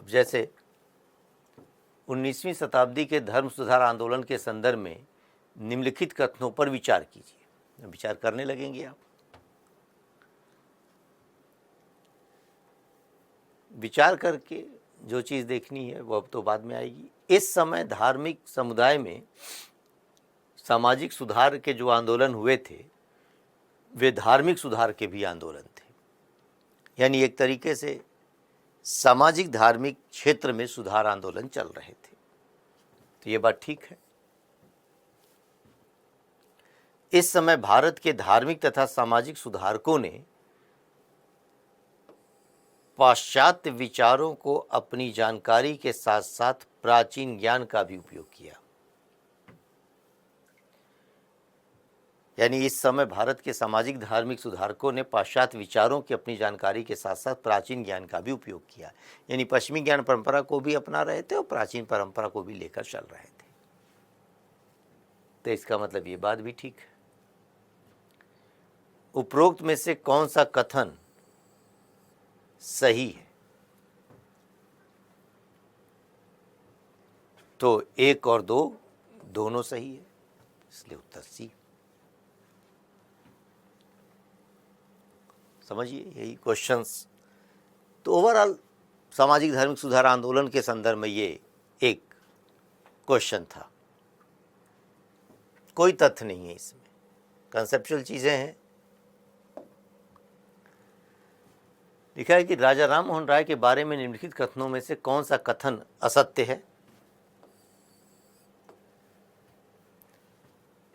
जैसे 19वीं शताब्दी के धर्म सुधार आंदोलन के संदर्भ में निम्नलिखित कथनों पर विचार कीजिए। विचार करने लगेंगे आप। विचार करके जो चीज़ देखनी है वो अब तो बाद में आएगी। इस समय धार्मिक समुदाय में सामाजिक सुधार के जो आंदोलन हुए थे वे धार्मिक सुधार के भी आंदोलन थे, यानी एक तरीके से सामाजिक धार्मिक क्षेत्र में सुधार आंदोलन चल रहे थे। तो ये बात ठीक है। इस समय भारत के धार्मिक तथा सामाजिक सुधारकों ने पाश्चात्य विचारों को अपनी जानकारी के साथ साथ प्राचीन ज्ञान का भी उपयोग किया। यानी इस समय भारत के सामाजिक धार्मिक सुधारकों ने पाश्चात्य विचारों की अपनी जानकारी के साथ साथ प्राचीन ज्ञान का भी उपयोग किया। यानी पश्चिमी ज्ञान परंपरा को भी अपना रहे थे और प्राचीन परंपरा को भी लेकर चल रहे थे। तो इसका मतलब ये बात भी ठीक है। उपरोक्त में से कौन सा कथन सही है? तो 1 और 2 दोनों सही है, इसलिए उत्तर सी। समझिए, यही क्वेश्चंस। तो ओवरऑल सामाजिक धार्मिक सुधार आंदोलन के संदर्भ में ये एक क्वेश्चन था। कोई तथ्य नहीं है इसमें, कंसेप्चुअल चीजें हैं। लिखा है कि राजा राम मोहन राय के बारे में निम्नलिखित कथनों में से कौन सा कथन असत्य है?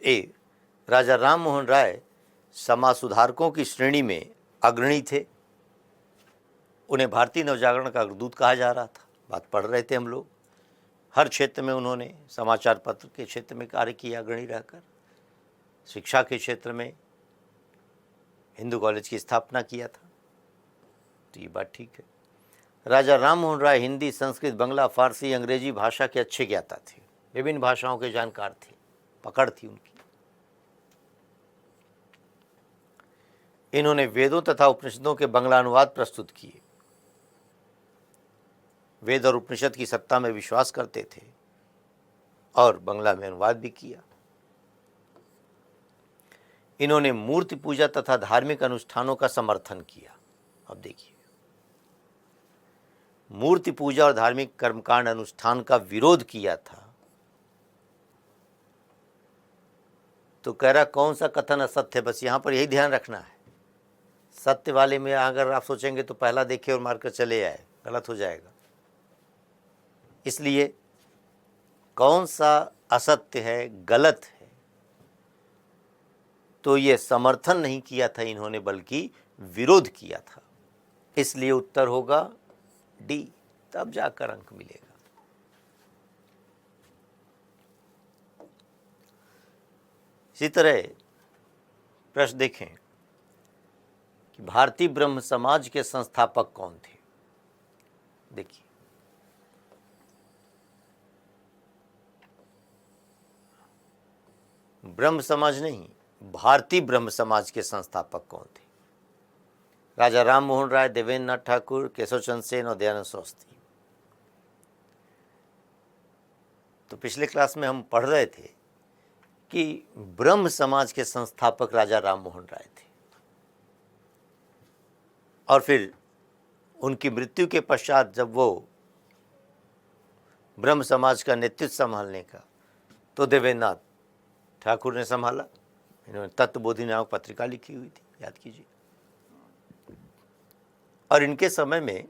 ए, राजा राम मोहन राय समाज सुधारकों की श्रेणी में अग्रणी थे। उन्हें भारतीय नवजागरण का अग्रदूत कहा जा रहा था। बात पढ़ रहे थे हम लोग। हर क्षेत्र में उन्होंने समाचार पत्र के क्षेत्र में कार्य किया, अग्रणी रहकर। शिक्षा के क्षेत्र में हिंदू कॉलेज की स्थापना किया था। तो ये बात ठीक है। राजा राम मोहन राय हिंदी, संस्कृत, बांग्ला, फारसी, अंग्रेजी भाषा के अच्छे ज्ञाता थे। विभिन्न भाषाओं के जानकार थे, पकड़ थी उनकी। इन्होंने वेदों तथा उपनिषदों के बांग्ला अनुवाद प्रस्तुत किए। वेद और उपनिषद की सत्ता में विश्वास करते थे और बांग्ला में अनुवाद भी किया। इन्होंने मूर्ति पूजा तथा धार्मिक अनुष्ठानों का समर्थन किया। अब देखिए, मूर्ति पूजा और धार्मिक कर्मकांड अनुष्ठान का विरोध किया था। तो कह रहा कौन सा कथन असत्य है? बस यहां पर यही ध्यान रखना है। सत्य वाले में अगर आप सोचेंगे तो पहला देखे और मारकर चले आए, गलत हो जाएगा। इसलिए कौन सा असत्य है, गलत है, तो ये समर्थन नहीं किया था इन्होंने, बल्कि विरोध किया था। इसलिए उत्तर होगा डी, तब जाकर अंक मिलेगा। इसी तरह प्रश्न देखें कि भारतीय ब्रह्म समाज के संस्थापक कौन थे? देखिए, ब्रह्म समाज नहीं, भारतीय ब्रह्म समाज के संस्थापक कौन थे? राजा राम मोहन राय, देवेंद्र नाथ ठाकुर, केशव चंद्र सेन और दयानंद सरस्वती। तो पिछले क्लास में हम पढ़ रहे थे कि ब्रह्म समाज के संस्थापक राजा राम मोहन राय थे और फिर उनकी मृत्यु के पश्चात जब वो ब्रह्म समाज का नेतृत्व संभालने का, तो देवेंद्र नाथ ठाकुर ने संभाला। इन्होंने तत्वबोधि नामक पत्रिका लिखी हुई थी, याद कीजिए। और इनके समय में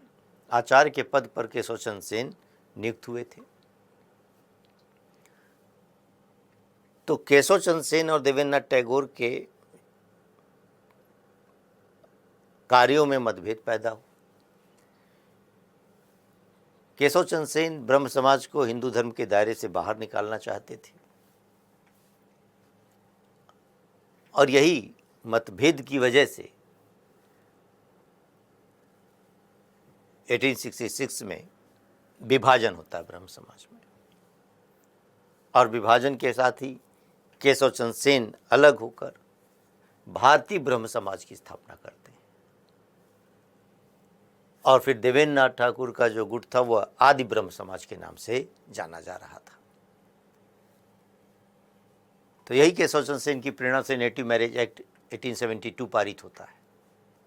आचार्य के पद पर केशव चंद्र सेन नियुक्त हुए थे। तो केशव चंद्र सेन और देवेंद्र नाथ टैगोर के कार्यों में मतभेद पैदा हुआ। केशव चंद्र सेन ब्रह्म समाज को हिंदू धर्म के दायरे से बाहर निकालना चाहते थे और यही मतभेद की वजह से 1866 में विभाजन होता है ब्रह्म समाज में। और विभाजन के साथ ही केशव चंद्र सेन अलग होकर भारतीय ब्रह्म समाज की स्थापना करते हैं। और फिर देवेंद्र नाथ ठाकुर का जो गुट था वह आदि ब्रह्म समाज के नाम से जाना जा रहा था। तो यही केशवचंद्र सेन की प्रेरणा से नेटिव मैरिज एक्ट 1872 पारित होता है,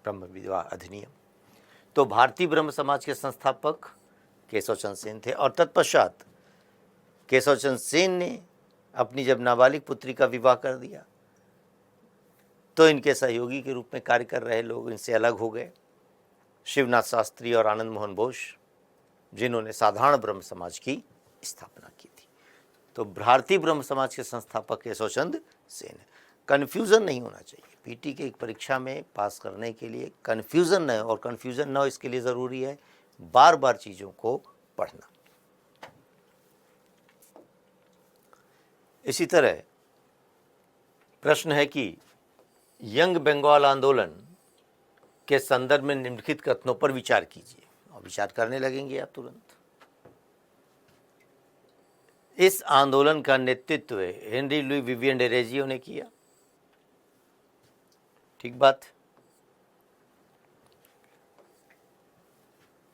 ब्रह्म विवाह अधिनियम। तो भारतीय ब्रह्म समाज के संस्थापक केशवचंद्र सेन थे और तत्पश्चात केशवचंद्र सेन ने अपनी जब नाबालिग पुत्री का विवाह कर दिया तो इनके सहयोगी के रूप में कार्य कर रहे लोग इनसे अलग हो गए, शिवनाथ शास्त्री और आनंद मोहन बोस, जिन्होंने साधारण ब्रह्म समाज की स्थापना की थी। तो भारतीय ब्रह्म समाज के संस्थापक केशवचंद्र सेन। कन्फ्यूज़न नहीं होना चाहिए पीटी के एक परीक्षा में पास करने के लिए, कन्फ्यूज़न न हो, और कन्फ्यूज़न न हो इसके लिए ज़रूरी है बार बार चीज़ों को पढ़ना। इसी तरह प्रश्न है कि यंग बंगाल आंदोलन के संदर्भ में निम्नलिखित कथनों पर विचार कीजिए, और विचार करने लगेंगे आप तुरंत। इस आंदोलन का नेतृत्व हेनरी लुई विवियन डेरेजियो ने किया, ठीक बात।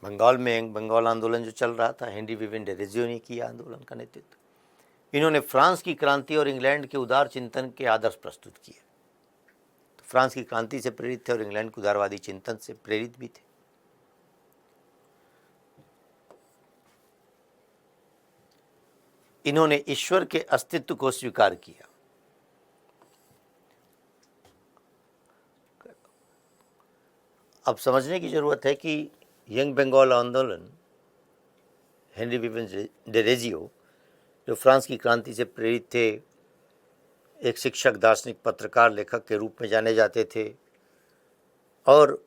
बंगाल में यंग बंगाल आंदोलन जो चल रहा था, हेनरी विवियन डेरेजियो ने किया आंदोलन का नेतृत्व। इन्होंने फ्रांस की क्रांति और इंग्लैंड के उदार चिंतन के आदर्श प्रस्तुत किए। तो फ्रांस की क्रांति से प्रेरित थे और इंग्लैंड के उदारवादी चिंतन से प्रेरित भी थे। इन्होंने ईश्वर के अस्तित्व को स्वीकार किया। अब समझने की जरूरत है कि यंग बंगाल आंदोलन, हेनरी विवियन डेरेजियो जो फ्रांस की क्रांति से प्रेरित थे, एक शिक्षक, दार्शनिक, पत्रकार, लेखक के रूप में जाने जाते थे और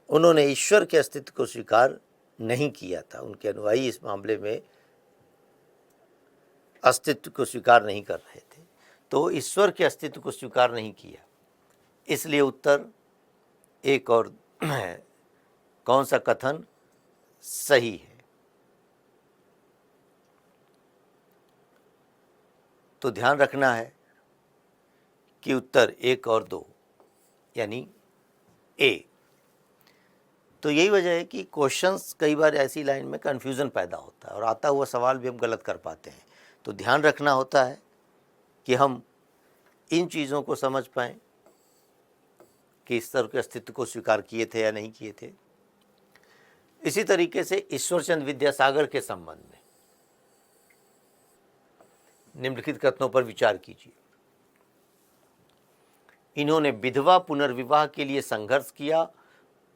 उन्होंने ईश्वर के अस्तित्व को स्वीकार नहीं किया था। उनके अनुयायी इस मामले में अस्तित्व को स्वीकार नहीं कर रहे थे, तो ईश्वर के अस्तित्व को स्वीकार नहीं किया। इसलिए उत्तर एक और है, कौन सा कथन सही है? तो ध्यान रखना है कि उत्तर 1 और 2 यानी ए। तो यही वजह है कि क्वेश्चंस कई बार ऐसी लाइन में कन्फ्यूज़न पैदा होता है और आता हुआ सवाल भी हम गलत कर पाते हैं। तो ध्यान रखना होता है कि हम इन चीज़ों को समझ पाएँ कि ईश्वर के अस्तित्व को स्वीकार किए थे या नहीं किए थे। इसी तरीके से ईश्वरचंद विद्यासागर के संबंध में निम्नलिखित कथनों पर विचार कीजिए। इन्होंने विधवा पुनर्विवाह के लिए संघर्ष किया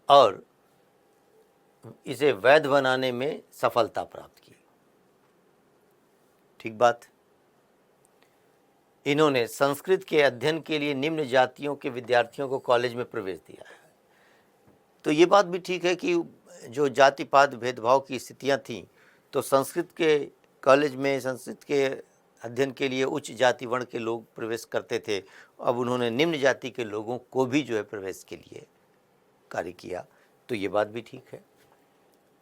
और इसे वैध बनाने में सफलता प्राप्त की, ठीक बात। इन्होंने संस्कृत के अध्ययन के लिए निम्न जातियों के विद्यार्थियों को कॉलेज में प्रवेश दिया है। तो ये बात भी ठीक है कि जो जाति पात भेदभाव की स्थितियां थीं, तो संस्कृत के कॉलेज में संस्कृत के अध्ययन के लिए उच्च जाति वर्ण के लोग प्रवेश करते थे। अब उन्होंने निम्न जाति के लोगों को भी जो है प्रवेश के लिए कार्य किया, तो ये बात भी ठीक है।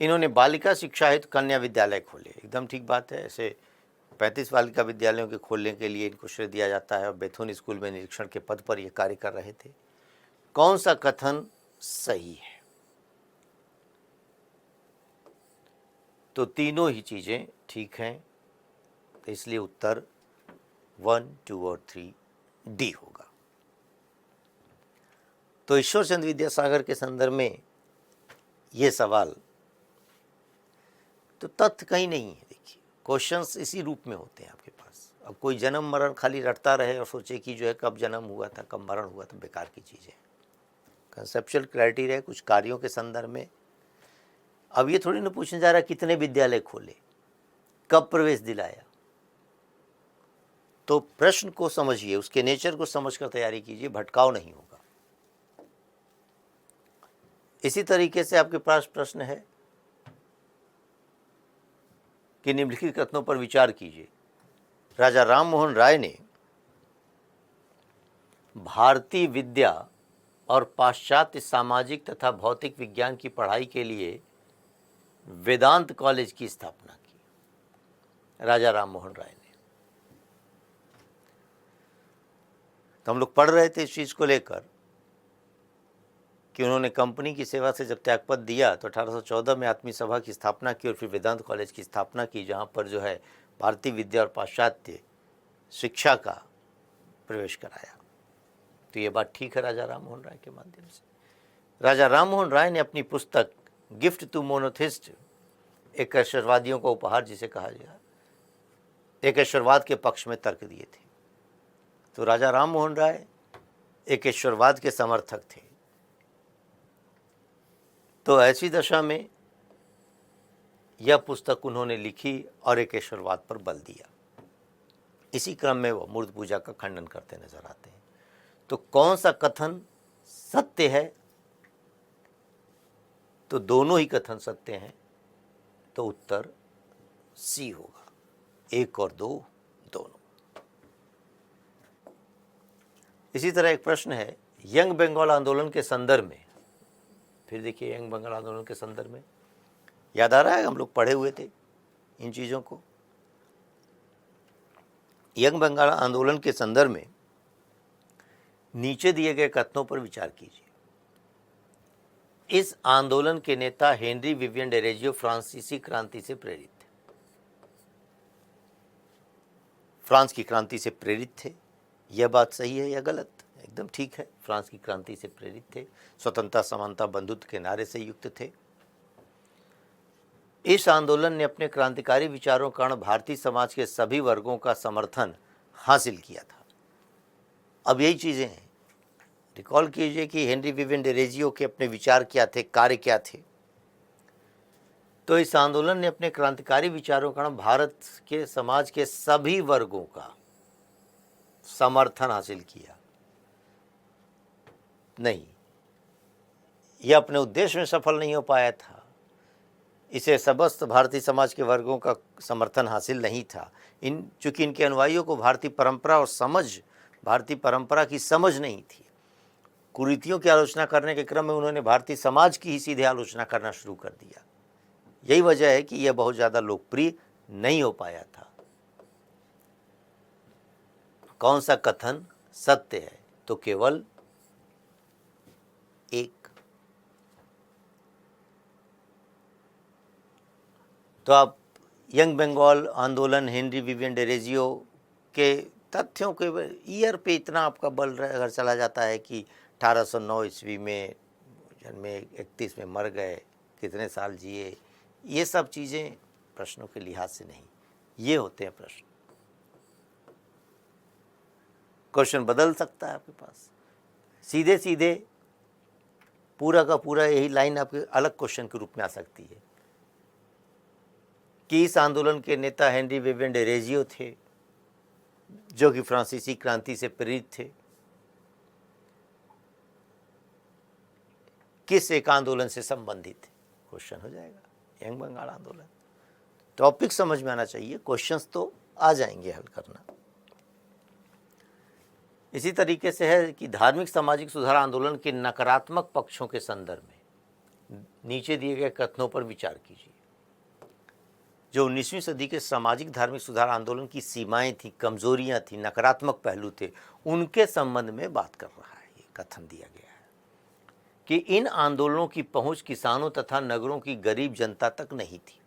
इन्होंने बालिका शिक्षा हेतु कन्या विद्यालय खोले, एकदम ठीक बात है। ऐसे 35 बालिका विद्यालयों के खोलने के लिए इनको श्रेय दिया जाता है और बेथुन स्कूल में निरीक्षण के पद पर ये कार्य कर रहे थे। कौन सा कथन सही है? तो तीनों ही चीज़ें ठीक हैं, तो इसलिए उत्तर 1, 2 और 3 डी होगा। तो ईश्वरचंद विद्यासागर के संदर्भ में ये सवाल, तो तथ्य कहीं नहीं है। देखिए, क्वेश्चंस इसी रूप में होते हैं आपके पास। अब कोई जन्म मरण खाली रटता रहे और सोचे कि जो है कब जन्म हुआ था, कब मरण हुआ था, बेकार की चीज़ है। कंसेप्चुअल क्राइटेरिया कुछ कार्यों के संदर्भ में। अब ये थोड़ी ना पूछने जा रहा कितने विद्यालय खोले, कब प्रवेश दिलाया। तो प्रश्न को समझिए, उसके नेचर को समझकर तैयारी कीजिए, भटकाव नहीं होगा। इसी तरीके से आपके पास प्रश्न है कि निम्नलिखित कथनों पर विचार कीजिए। राजा राम मोहन राय ने भारतीय विद्या और पाश्चात्य सामाजिक तथा भौतिक विज्ञान की पढ़ाई के लिए वेदांत कॉलेज की स्थापना की। राजा राम मोहन राय ने। तो हम लोग पढ़ रहे थे इस चीज़ को लेकर कि उन्होंने कंपनी की सेवा से जब त्यागपत्र दिया तो 1814 में आत्मीय सभा की स्थापना की और फिर वेदांत कॉलेज की स्थापना की, जहाँ पर जो है भारतीय विद्या और पाश्चात्य शिक्षा का प्रवेश कराया। तो ये बात ठीक है राजा राम मोहन राय के माध्यम से। राजा राम मोहन राय ने अपनी पुस्तक गिफ्ट टू मोनोथिस्ट, एकेश्वरवादियों का उपहार जिसे कहा गया, एकेश्वरवाद के पक्ष में तर्क दिए थे। तो राजा राम मोहन राय एकेश्वरवाद के समर्थक थे। तो ऐसी दशा में यह पुस्तक उन्होंने लिखी और एकेश्वरवाद पर बल दिया। इसी क्रम में वो मूर्ति पूजा का खंडन करते नजर आते हैं। तो कौन सा कथन सत्य है? तो दोनों ही कथन सत्य हैं। तो उत्तर सी होगा, 1 और 2 दोनों। इसी तरह एक प्रश्न है यंग बंगाल आंदोलन के संदर्भ में। फिर देखिए, यंग बंगाल आंदोलन के संदर्भ में याद आ रहा है, हम लोग पढ़े हुए थे इन चीज़ों को। यंग बंगाल आंदोलन के संदर्भ में नीचे दिए गए कथनों पर विचार कीजिए। इस आंदोलन के नेता हेनरी विवियन डेरेजियो फ्रांसीसी क्रांति से प्रेरित थे। फ्रांस की क्रांति से प्रेरित थे। यह बात सही है या गलत? एकदम ठीक है, फ्रांस की क्रांति से प्रेरित थे। स्वतंत्रता, समानता, बंधुत्व के नारे से युक्त थे। इस आंदोलन ने अपने क्रांतिकारी विचारों के कारण भारतीय समाज के सभी वर्गों का समर्थन हासिल किया था। अब यही चीज़ें हैं, रिकॉल कीजिए कि हेनरी विवियन डेरेजियो के अपने विचार क्या थे, कार्य क्या थे। तो इस आंदोलन ने अपने क्रांतिकारी विचारों के कारण भारत के समाज के सभी वर्गों का समर्थन हासिल किया। नहीं, यह अपने उद्देश्य में सफल नहीं हो पाया था। इसे समस्त भारतीय समाज के वर्गों का समर्थन हासिल नहीं था। चूंकि इनके अनुयायियों को भारतीय परंपरा और भारतीय परंपरा की समझ नहीं थी। कुरीतियों की आलोचना करने के क्रम में उन्होंने भारतीय समाज की ही सीधे आलोचना करना शुरू कर दिया। यही वजह है कि यह बहुत ज़्यादा लोकप्रिय नहीं हो पाया था। कौन सा कथन सत्य है? तो केवल 1। तो आप यंग बंगाल आंदोलन, हेनरी विवियन डेरेजियो के तथ्यों के ईयर पे इतना आपका बल अगर चला जाता है कि 1809 ईस्वी में जन्मे, 31 में मर गए, कितने साल जिए, ये सब चीज़ें प्रश्नों के लिहाज से नहीं, ये होते हैं प्रश्न। क्वेश्चन बदल सकता है आपके पास, सीधे सीधे पूरा का पूरा यही लाइन आपके अलग क्वेश्चन के रूप में आ सकती है कि इस आंदोलन के नेता हेनरी विवियन डेरेजियो थे, जो कि फ्रांसीसी क्रांति से प्रेरित थे। किस एक आंदोलन से संबंधित थे? क्वेश्चन हो जाएगा यंग बंगाल आंदोलन। टॉपिक समझ में आना चाहिए, क्वेश्चंस तो आ जाएंगे हल करना। इसी तरीके से है कि धार्मिक सामाजिक सुधार आंदोलन के नकारात्मक पक्षों के संदर्भ में नीचे दिए गए कथनों पर विचार कीजिए। जो 19वीं सदी के सामाजिक धार्मिक सुधार आंदोलन की सीमाएं थी, कमजोरियां थी, नकारात्मक पहलू थे, उनके संबंध में बात कर रहा है। ये कथन दिया गया है कि इन आंदोलनों की पहुंच किसानों तथा नगरों की गरीब जनता तक नहीं थी।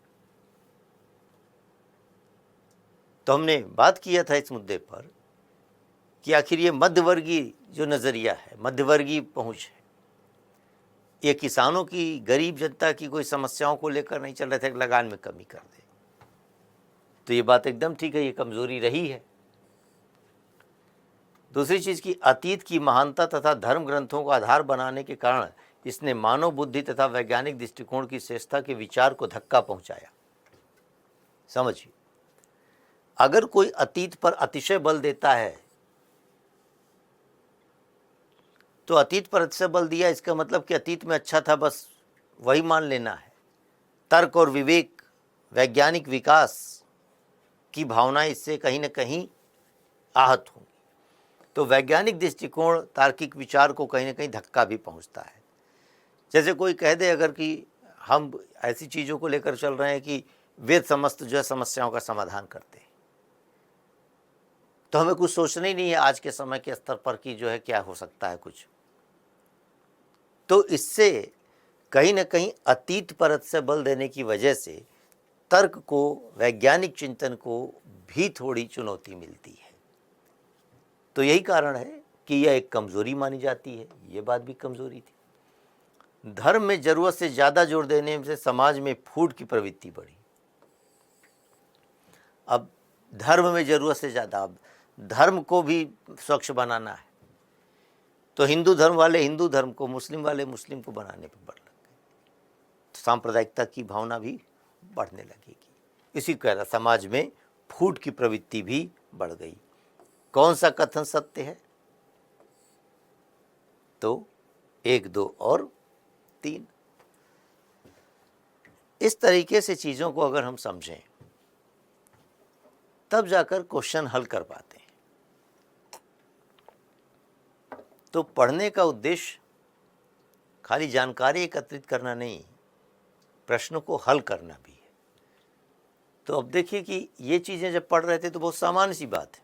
तो हमने बात किया था इस मुद्दे पर कि आखिर ये मध्यवर्गीय जो नज़रिया है, मध्यवर्गीय पहुंच है, ये किसानों की, गरीब जनता की कोई समस्याओं को लेकर नहीं चल रहे थे कि लगान में कमी कर दे। तो ये बात एकदम ठीक है, ये कमजोरी रही है। दूसरी चीज़ की अतीत की महानता तथा धर्म ग्रंथों को आधार बनाने के कारण इसने मानव बुद्धि तथा वैज्ञानिक दृष्टिकोण की श्रेष्ठता के विचार को धक्का पहुंचाया। समझिए, अगर कोई अतीत पर अतिशय बल देता है तो अतीत पर अतिशय बल दिया, इसका मतलब कि अतीत में अच्छा था, बस वही मान लेना है। तर्क और विवेक, वैज्ञानिक विकास की भावनाएं इससे कहीं ना कहीं आहत होंगी। तो वैज्ञानिक दृष्टिकोण, तार्किक विचार को कहीं ना कहीं धक्का भी पहुंचता है। जैसे कोई कह दे अगर कि हम ऐसी चीज़ों को लेकर चल रहे हैं कि वेद समस्त जो है समस्याओं का समाधान करते हैं, तो हमें कुछ सोचना ही नहीं है आज के समय के स्तर पर कि जो है क्या हो सकता है कुछ। तो इससे कहीं ना कहीं अतीत परत से बल देने की वजह से तर्क को, वैज्ञानिक चिंतन को भी थोड़ी चुनौती मिलती है। तो यही कारण है कि यह एक कमजोरी मानी जाती है। ये बात भी कमजोरी थी। धर्म में जरूरत से ज्यादा जोर देने से समाज में फूट की प्रवृत्ति बढ़ी। अब धर्म में जरूरत से ज्यादा, अब धर्म को भी स्वच्छ बनाना है, तो हिंदू धर्म वाले हिंदू धर्म को, मुस्लिम वाले मुस्लिम को बनाने पर बढ़ लग गए। तो सांप्रदायिकता की भावना भी बढ़ने लगेगी। इसी कारण समाज में फूट की प्रवृत्ति भी बढ़ गई। कौन सा कथन सत्य है? तो 1, 2 और 3। इस तरीके से चीजों को अगर हम समझें तब जाकर क्वेश्चन हल कर पाते हैं। तो पढ़ने का उद्देश्य खाली जानकारी एकत्रित करना नहीं, प्रश्नों को हल करना भी है। तो अब देखिए कि ये चीजें जब पढ़ रहे थे तो बहुत सामान्य सी बात है।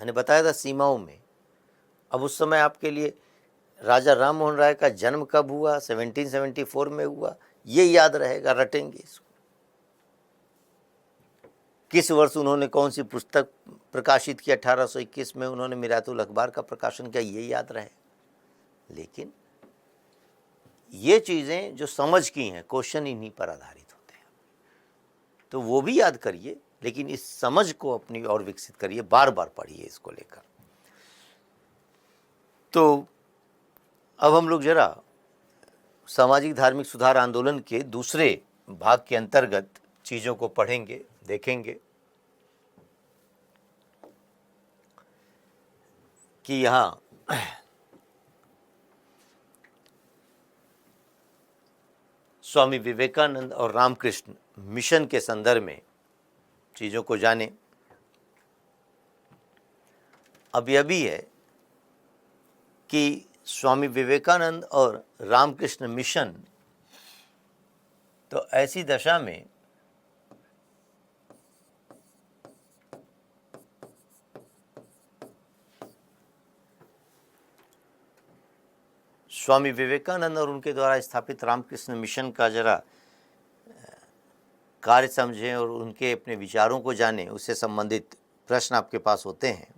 मैंने बताया था सीमाओं में। अब उस समय आपके लिए राजा राम मोहन राय का जन्म कब हुआ, 1774 में हुआ, ये याद रहेगा, रटेंगे इसको। किस वर्ष उन्होंने कौन सी पुस्तक प्रकाशित की, 1821 में उन्होंने मिरातुल अखबार का प्रकाशन किया, ये याद रहे। लेकिन ये चीजें जो समझ की हैं, क्वेश्चन इन्हीं पर आधारित होते हैं। तो वो भी याद करिए, लेकिन इस समझ को अपनी और विकसित करिए, बार बार पढ़िए इसको लेकर। तो अब हम लोग जरा सामाजिक धार्मिक सुधार आंदोलन के दूसरे भाग के अंतर्गत चीजों को पढ़ेंगे, देखेंगे कि यहाँ स्वामी विवेकानंद और रामकृष्ण मिशन के संदर्भ में चीजों को जाने। अब यह भी है कि स्वामी विवेकानंद और रामकृष्ण मिशन तो ऐसी दशा में स्वामी विवेकानंद और उनके द्वारा स्थापित रामकृष्ण मिशन का जरा कार्य समझें और उनके अपने विचारों को जानें, उससे संबंधित प्रश्न आपके पास होते हैं।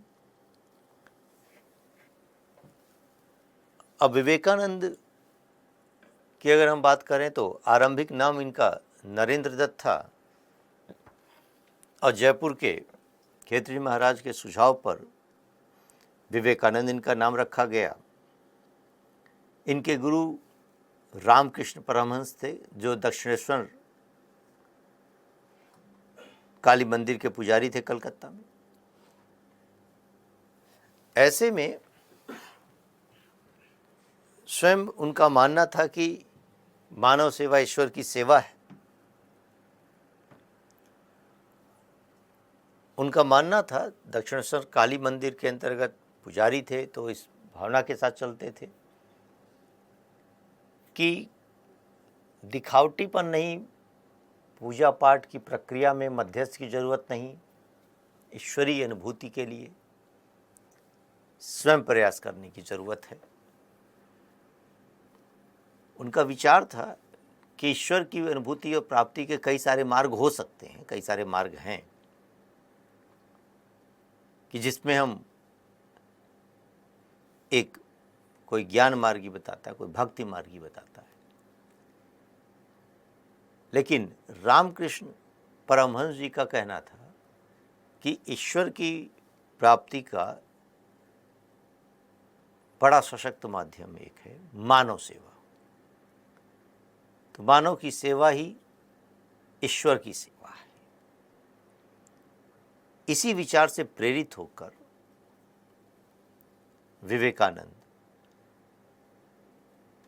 अब विवेकानंद की अगर हम बात करें तो आरंभिक नाम इनका नरेंद्र दत्त था और जयपुर के खेतरी महाराज के सुझाव पर विवेकानंद इनका नाम रखा गया। इनके गुरु रामकृष्ण परमहंस थे, जो दक्षिणेश्वर काली मंदिर के पुजारी थे कलकत्ता में। ऐसे में स्वयं उनका मानना था कि मानव सेवा ईश्वर की सेवा है। उनका मानना था, दक्षिणेश्वर काली मंदिर के अंतर्गत पुजारी थे तो इस भावना के साथ चलते थे कि दिखावटीपन नहीं, पूजा पाठ की प्रक्रिया में मध्यस्थ की जरूरत नहीं, ईश्वरीय अनुभूति के लिए स्वयं प्रयास करने की जरूरत है। उनका विचार था कि ईश्वर की अनुभूति और प्राप्ति के कई सारे मार्ग हो सकते हैं, कई सारे मार्ग हैं कि जिसमें हम एक कोई ज्ञान मार्गी बताता है, कोई भक्ति मार्गी बताता है। लेकिन रामकृष्ण परमहंस जी का कहना था कि ईश्वर की प्राप्ति का बड़ा सशक्त माध्यम एक है मानव सेवा। तो मानव की सेवा ही ईश्वर की सेवा है। इसी विचार से प्रेरित होकर विवेकानंद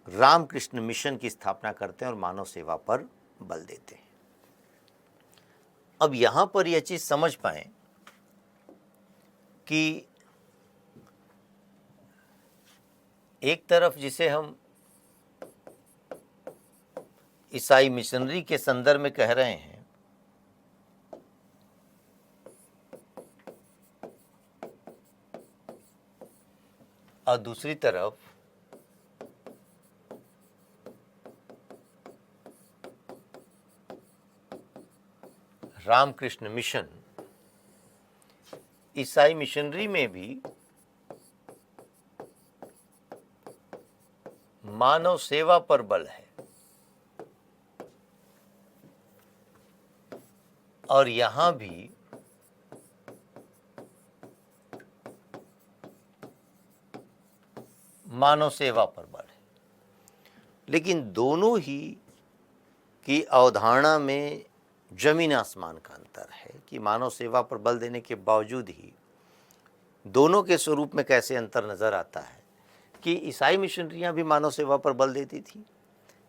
रामकृष्ण मिशन की स्थापना करते हैं और मानव सेवा पर बल देते हैं। अब यहां पर यह चीज समझ पाएं कि एक तरफ जिसे हम ईसाई मिशनरी के संदर्भ में कह रहे हैं, और दूसरी तरफ रामकृष्ण मिशन ईसाई मिशनरी में भी मानव सेवा पर बल है और यहां भी मानव सेवा पर बल है, लेकिन दोनों ही की अवधारणा में जमीन आसमान का अंतर है कि मानव सेवा पर बल देने के बावजूद ही दोनों के स्वरूप में कैसे अंतर नजर आता है कि ईसाई मिशनरियां भी मानव सेवा पर बल देती थी।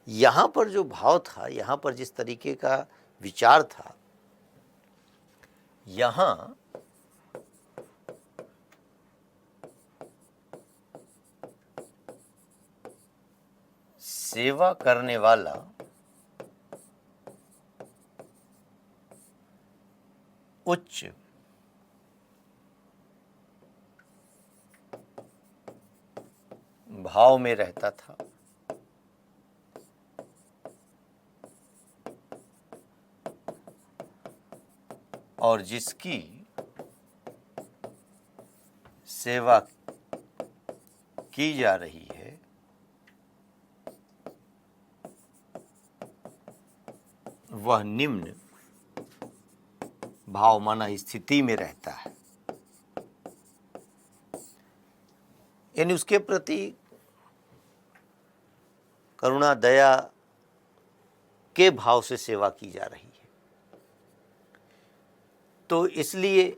यहाँ पर जो भाव था, यहाँ पर जिस तरीके का विचार था, यहाँ सेवा करने वाला उच्च भाव में रहता था और जिसकी सेवा की जा रही है वह निम्न भाव माना स्थिति में रहता है, यानी उसके प्रति करुणा दया के भाव से सेवा की जा रही है। तो इसलिए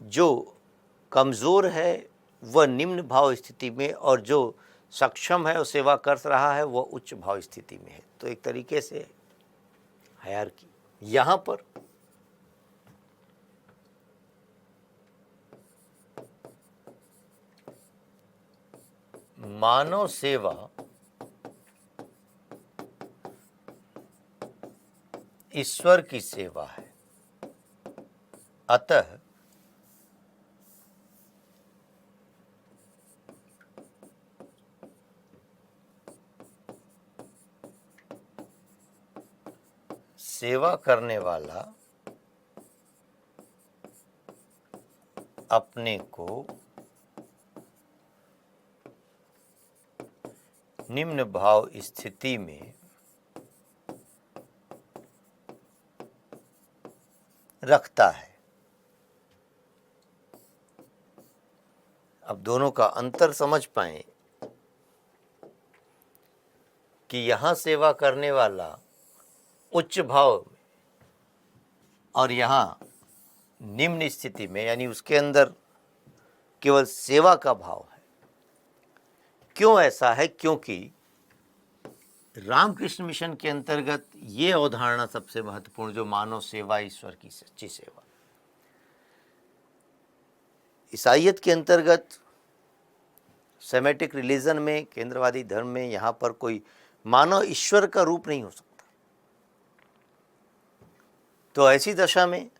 जो कमज़ोर है वह निम्न भाव स्थिति में और जो सक्षम है और सेवा कर रहा है वह उच्च भाव स्थिति में है। तो एक तरीके से हायरार्की यहाँ पर मानव सेवा ईश्वर की सेवा है, अतः सेवा करने वाला अपने को निम्न भाव स्थिति में रखता है। अब दोनों का अंतर समझ पाएं कि यहाँ सेवा करने वाला उच्च भाव में और यहाँ निम्न स्थिति में, यानी उसके अंदर केवल सेवा का भाव है। क्यों ऐसा है? क्योंकि रामकृष्ण मिशन के अंतर्गत ये अवधारणा सबसे महत्वपूर्ण, जो मानव सेवा ईश्वर की सच्ची सेवा। ईसाइयत के अंतर्गत सेमेटिक रिलीजन में, केंद्रवादी धर्म में, यहाँ पर कोई मानव ईश्वर का रूप नहीं हो सकता। तो ऐसी दशा में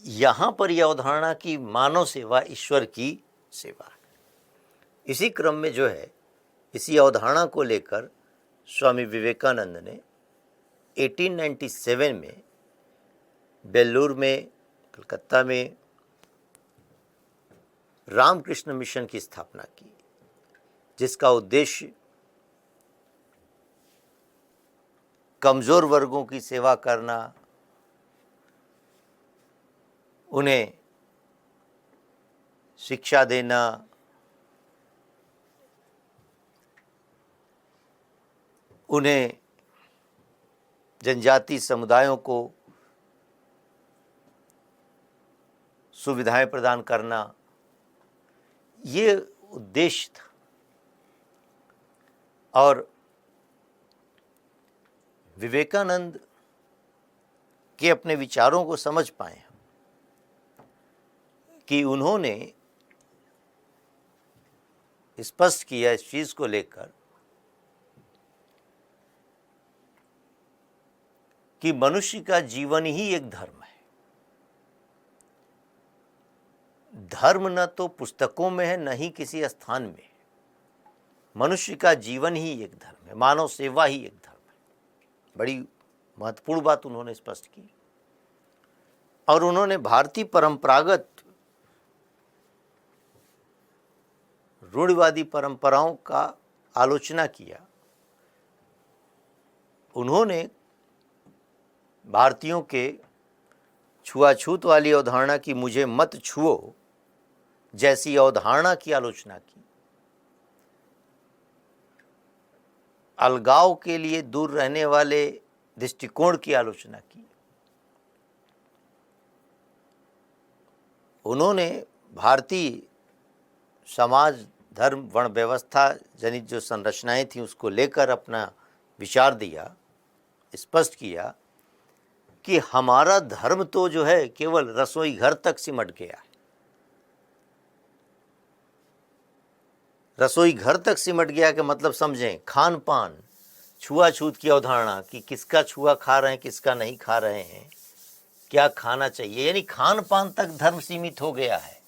यहाँ पर यह अवधारणा की मानव सेवा ईश्वर की सेवा है। इसी क्रम में जो है, इसी अवधारणा को लेकर स्वामी विवेकानंद ने 1897 में बेल्लूर में, कलकत्ता में रामकृष्ण मिशन की स्थापना की, जिसका उद्देश्य कमज़ोर वर्गों की सेवा करना, उन्हें शिक्षा देना, उन्हें जनजाति समुदायों को सुविधाएं प्रदान करना, ये उद्देश्य था। और विवेकानंद के अपने विचारों को समझ पाए कि उन्होंने स्पष्ट किया इस चीज़ को लेकर कि मनुष्य का जीवन ही एक धर्म है। धर्म न तो पुस्तकों में है, न ही किसी स्थान में है। मनुष्य का जीवन ही एक धर्म है, मानव सेवा ही एक धर्म है। बड़ी महत्वपूर्ण बात उन्होंने स्पष्ट की। और उन्होंने भारतीय परंपरागत रूढ़िवादी परंपराओं का आलोचना किया। उन्होंने भारतीयों के छुआछूत वाली अवधारणा की मुझे मत छुओ जैसी अवधारणा की आलोचना की। अलगाव के लिए दूर रहने वाले दृष्टिकोण की आलोचना की। उन्होंने भारतीय समाज, धर्म, वर्ण व्यवस्था जनित जो संरचनाएं थी उसको लेकर अपना विचार दिया, स्पष्ट किया कि हमारा धर्म तो जो है केवल रसोई घर तक सिमट गया है। रसोई घर तक सिमट गया के मतलब समझें, खान पान, छुआछूत की अवधारणा कि किसका छुआ खा रहे हैं, किसका नहीं खा रहे हैं, क्या खाना चाहिए, यानी खान पान तक धर्म सीमित हो गया है।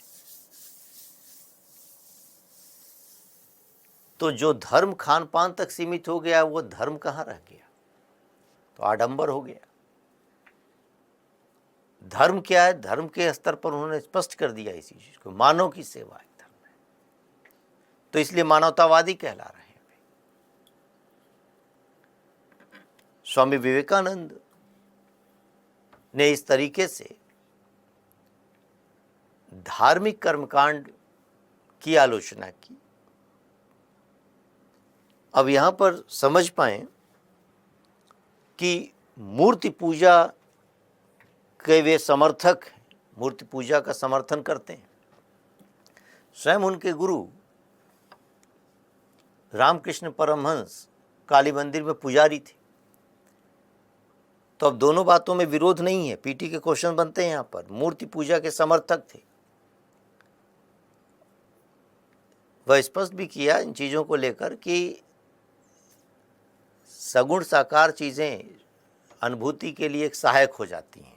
तो जो धर्म खान पान तक सीमित हो गया वो धर्म कहाँ रह गया? तो आडंबर हो गया। धर्म क्या है? धर्म के स्तर पर उन्होंने स्पष्ट कर दिया इसी चीज को, मानव की सेवा है धर्म है। तो इसलिए मानवतावादी कहला रहे हैं। स्वामी विवेकानंद ने इस तरीके से धार्मिक कर्मकांड की आलोचना की। अब यहां पर समझ पाएं कि मूर्ति पूजा के वे समर्थक हैं, मूर्ति पूजा का समर्थन करते हैं। स्वयं उनके गुरु रामकृष्ण परमहंस काली मंदिर में पुजारी थे। तो अब दोनों बातों में विरोध नहीं है। पीटी के क्वेश्चन बनते हैं। यहाँ पर मूर्ति पूजा के समर्थक थे। वह स्पष्ट भी किया इन चीज़ों को लेकर कि सगुण साकार चीज़ें अनुभूति के लिए एक सहायक हो जाती हैं।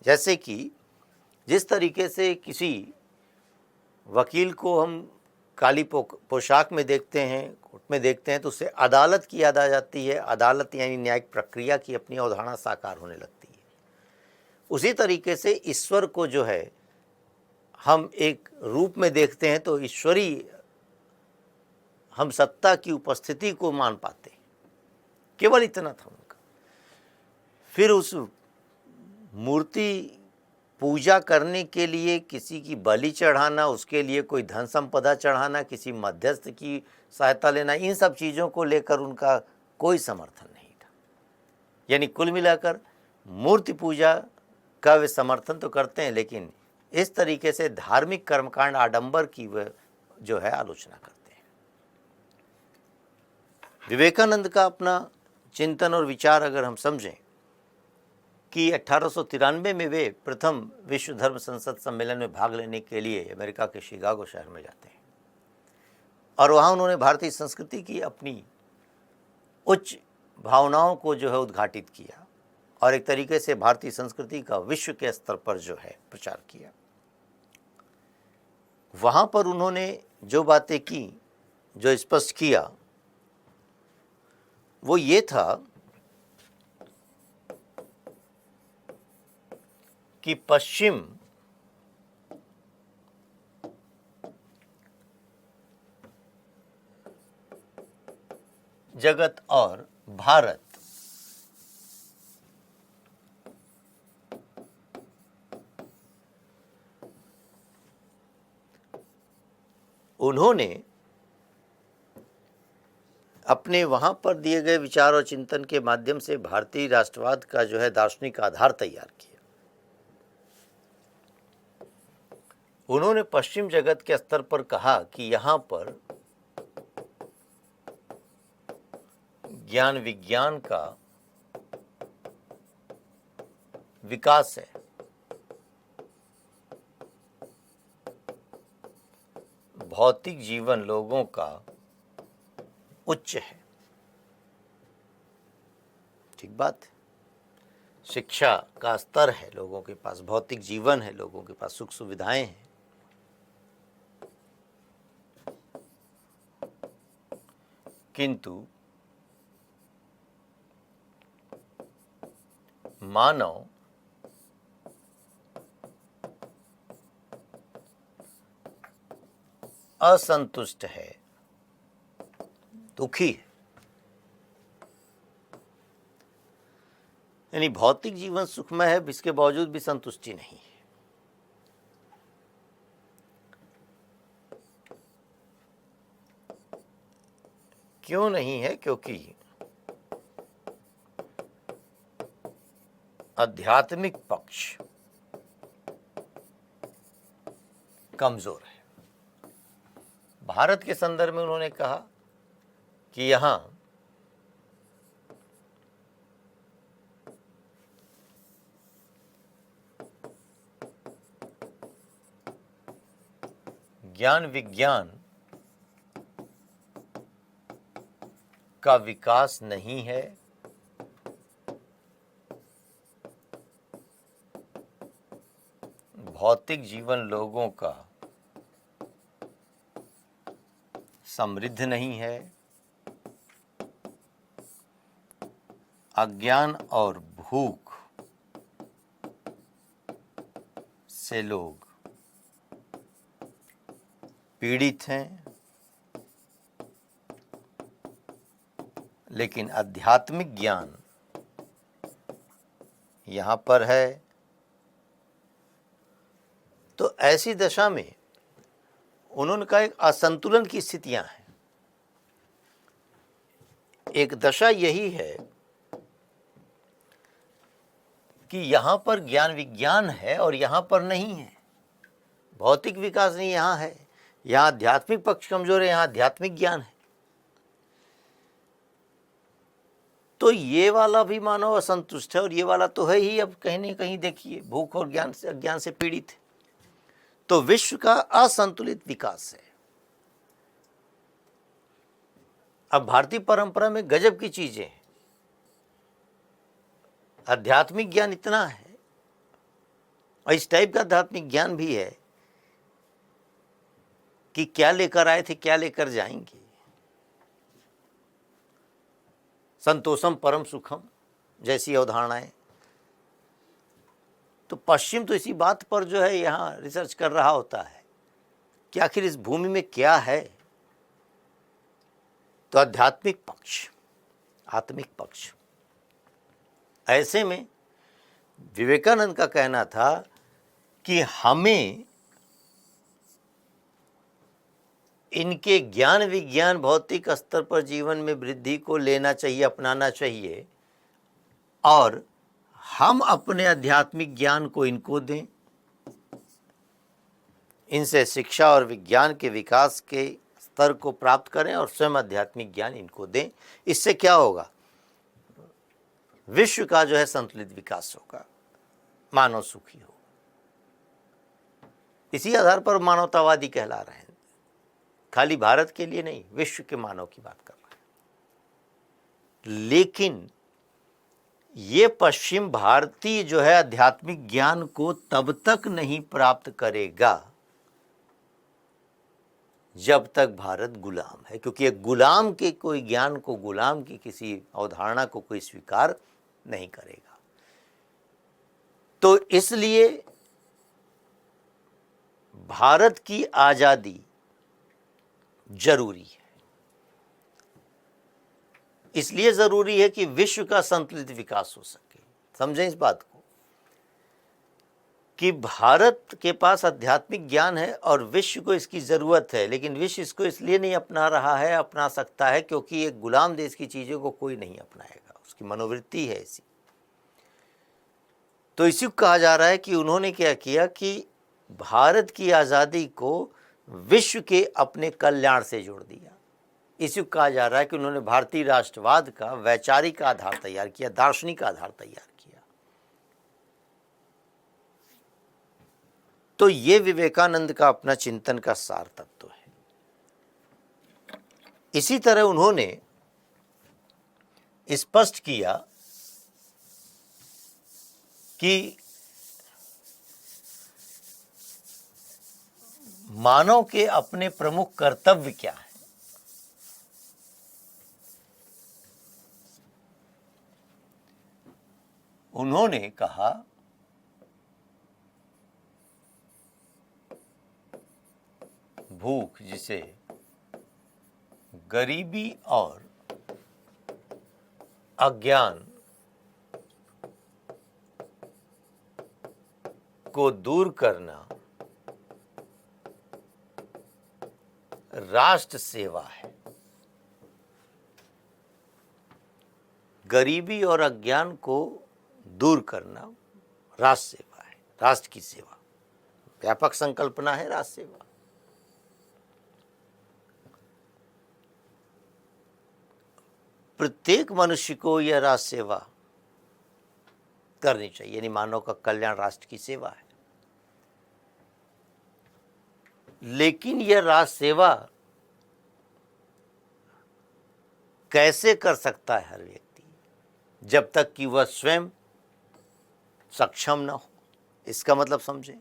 जैसे कि जिस तरीके से किसी वकील को हम काली पोशाक में देखते हैं, कोर्ट में देखते हैं, तो उससे अदालत की याद आ जाती है। अदालत यानी न्यायिक प्रक्रिया की अपनी अवधारणा साकार होने लगती है। उसी तरीके से ईश्वर को जो है हम एक रूप में देखते हैं तो ईश्वरी हम सत्ता की उपस्थिति को मान पाते हैं। केवल इतना था उनका। फिर उस मूर्ति पूजा करने के लिए किसी की बलि चढ़ाना, उसके लिए कोई धन संपदा चढ़ाना, किसी मध्यस्थ की सहायता लेना, इन सब चीज़ों को लेकर उनका कोई समर्थन नहीं था। यानी कुल मिलाकर मूर्ति पूजा का वे समर्थन तो करते हैं, लेकिन इस तरीके से धार्मिक कर्मकांड आडंबर की वे जो है आलोचना करते हैं। विवेकानंद का अपना चिंतन और विचार अगर हम समझें कि 1893 में वे प्रथम विश्व धर्म संसद सम्मेलन में भाग लेने के लिए अमेरिका के शिकागो शहर में जाते हैं और वहाँ उन्होंने भारतीय संस्कृति की अपनी उच्च भावनाओं को जो है उद्घाटित किया और एक तरीके से भारतीय संस्कृति का विश्व के स्तर पर जो है प्रचार किया। वहाँ पर उन्होंने जो बातें की, जो स्पष्ट किया, वो ये था कि पश्चिम जगत और भारत उन्होंने अपने वहाँ पर दिए गए विचार और चिंतन के माध्यम से भारतीय राष्ट्रवाद का जो है दार्शनिक आधार तैयार किया। उन्होंने पश्चिम जगत के स्तर पर कहा कि यहाँ पर ज्ञान विज्ञान का विकास है, भौतिक जीवन लोगों का उच्च है। ठीक बात है। शिक्षा का स्तर है लोगों के पास, भौतिक जीवन है लोगों के पास, सुख सुविधाएं हैं, किंतु मानव असंतुष्ट है, दुखी है। यानी भौतिक जीवन सुखमय है, इसके बावजूद भी संतुष्टि नहीं है। क्यों नहीं है? क्योंकि आध्यात्मिक पक्ष कमजोर है। भारत के संदर्भ में उन्होंने कहा कि यहां ज्ञान विज्ञान का विकास नहीं है, भौतिक जीवन लोगों का समृद्ध नहीं है, अज्ञान और भूख से लोग पीड़ित हैं, लेकिन आध्यात्मिक ज्ञान यहाँ पर है। तो ऐसी दशा में उन्होंने कहा एक असंतुलन की स्थितियां हैं। एक दशा यही है कि यहां पर ज्ञान विज्ञान है और यहां पर नहीं है, भौतिक विकास नहीं यहां है, यहां आध्यात्मिक पक्ष कमजोर है, यहां आध्यात्मिक ज्ञान है। तो ये वाला भी मानव असंतुष्ट है और ये वाला तो है ही। अब कहीं न कहीं देखिए भूख और ज्ञान से अज्ञान से पीड़ित है। तो विश्व का असंतुलित विकास है। अब भारतीय परंपरा में गजब की चीजें हैं। आध्यात्मिक ज्ञान इतना है और इस टाइप का आध्यात्मिक ज्ञान भी है कि क्या लेकर आए थे क्या लेकर जाएंगे। संतोषम परम सुखम जैसी अवधारणाएं। तो पश्चिम तो इसी बात पर जो है यहाँ रिसर्च कर रहा होता है कि आखिर इस भूमि में क्या है। तो आध्यात्मिक पक्ष, आत्मिक पक्ष। ऐसे में विवेकानंद का कहना था कि हमें इनके ज्ञान विज्ञान भौतिक स्तर पर जीवन में वृद्धि को लेना चाहिए, अपनाना चाहिए, और हम अपने आध्यात्मिक ज्ञान को इनको दें, इनसे शिक्षा और विज्ञान के विकास के स्तर को प्राप्त करें और स्वयं आध्यात्मिक ज्ञान इनको दें। इससे क्या होगा? विश्व का जो है संतुलित विकास होगा, मानव सुखी होगा। इसी आधार पर मानवतावादी कहला रहे हैं। खाली भारत के लिए नहीं, विश्व के मानव की बात कर रहे हैं। लेकिन ये पश्चिम भारतीय जो है आध्यात्मिक ज्ञान को तब तक नहीं प्राप्त करेगा जब तक भारत गुलाम है, क्योंकि एक गुलाम के कोई ज्ञान को, गुलाम की किसी अवधारणा को कोई स्वीकार नहीं करेगा। तो इसलिए भारत की आजादी जरूरी है। इसलिए जरूरी है कि विश्व का संतुलित विकास हो सके। समझें इस बात को कि भारत के पास आध्यात्मिक ज्ञान है और विश्व को इसकी जरूरत है, लेकिन विश्व इसको इसलिए नहीं अपना रहा है, अपना सकता है क्योंकि एक गुलाम देश की चीजों को कोई नहीं अपनाएगा, उसकी मनोवृत्ति है ऐसी। तो इसी को कहा जा रहा है कि उन्होंने क्या किया कि भारत की आजादी को विश्व के अपने कल्याण से जोड़ दिया। इसी को कहा जा रहा है कि उन्होंने भारतीय राष्ट्रवाद का वैचारिक आधार तैयार किया, दार्शनिक आधार तैयार किया। तो ये विवेकानंद का अपना चिंतन का सार तत्व है। इसी तरह उन्होंने स्पष्ट किया कि मानव के अपने प्रमुख कर्तव्य क्या है। उन्होंने कहा भूख, जिसे गरीबी और अज्ञान को दूर करना राष्ट्र सेवा है। गरीबी और अज्ञान को दूर करना राष्ट्र सेवा है, राष्ट्र की सेवा। व्यापक संकल्पना है राष्ट्र सेवा। प्रत्येक मनुष्य को यह राष्ट्र सेवा करनी चाहिए, यानी मानव का कल्याण राष्ट्र की सेवा है। लेकिन यह राष्ट्र सेवा कैसे कर सकता है हर व्यक्ति, जब तक कि वह स्वयं सक्षम न हो। इसका मतलब समझें,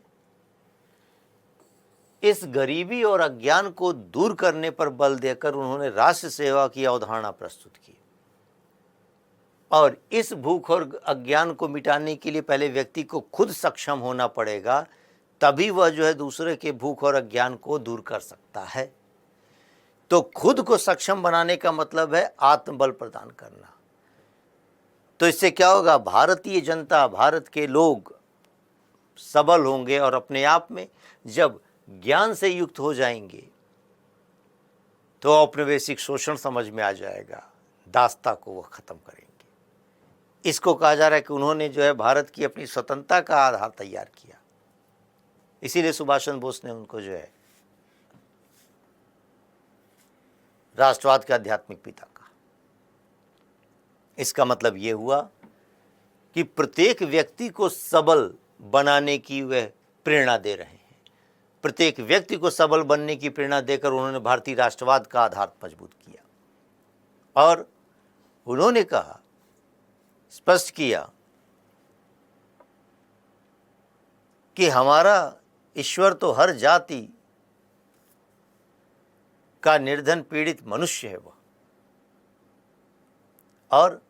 इस गरीबी और अज्ञान को दूर करने पर बल देकर उन्होंने राष्ट्र सेवा की अवधारणा प्रस्तुत की। और इस भूख और अज्ञान को मिटाने के लिए पहले व्यक्ति को खुद सक्षम होना पड़ेगा, तभी वह जो है दूसरे के भूख और अज्ञान को दूर कर सकता है। तो खुद को सक्षम बनाने का मतलब है आत्मबल प्रदान करना। तो इससे क्या होगा, भारतीय जनता, भारत के लोग सबल होंगे और अपने आप में जब ज्ञान से युक्त हो जाएंगे तो औपनिवेशिक शोषण समझ में आ जाएगा, दासता को वह खत्म करेंगे। इसको कहा जा रहा है कि उन्होंने जो है भारत की अपनी स्वतंत्रता का आधार तैयार किया। इसीलिए सुभाष चंद्र बोस ने उनको जो है राष्ट्रवाद के आध्यात्मिक पिता कहा। इसका मतलब यह हुआ कि प्रत्येक व्यक्ति को सबल बनाने की वह प्रेरणा दे रहे हैं। प्रत्येक व्यक्ति को सबल बनने की प्रेरणा देकर उन्होंने भारतीय राष्ट्रवाद का आधार मजबूत किया और उन्होंने कहा, स्पष्ट किया कि हमारा ईश्वर तो हर जाति का निर्धन पीड़ित मनुष्य है वह, और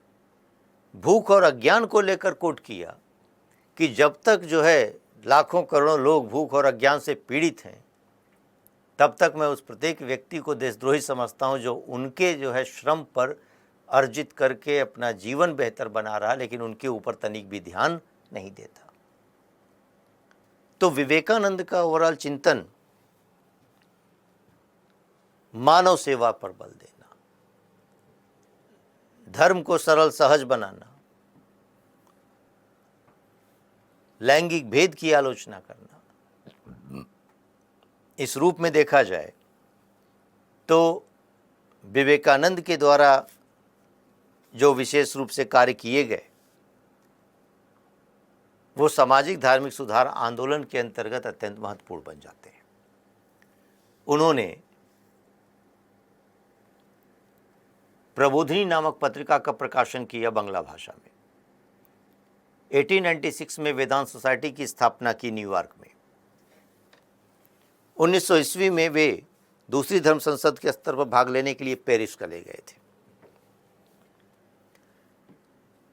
भूख और अज्ञान को लेकर कोट किया कि जब तक जो है लाखों करोड़ों लोग भूख और अज्ञान से पीड़ित हैं, तब तक मैं उस प्रत्येक व्यक्ति को देशद्रोही समझता हूं जो उनके जो है श्रम पर अर्जित करके अपना जीवन बेहतर बना रहा, लेकिन उनके ऊपर तनिक भी ध्यान नहीं देता। तो विवेकानंद का ओवरऑल चिंतन मानव सेवा पर बल देना, धर्म को सरल सहज बनाना, लैंगिक भेद की आलोचना करना, इस रूप में देखा जाए तो विवेकानंद के द्वारा जो विशेष रूप से कार्य किए गए वो सामाजिक धार्मिक सुधार आंदोलन के अंतर्गत अत्यंत महत्वपूर्ण बन जाते हैं। उन्होंने प्रबोधिनी नामक पत्रिका का प्रकाशन किया बंगला भाषा में। 1896 में वेदांत सोसाइटी की स्थापना की न्यूयॉर्क में। 1900 ईस्वी में वे दूसरी धर्म संसद के स्तर पर भाग लेने के लिए पेरिस चले गए थे।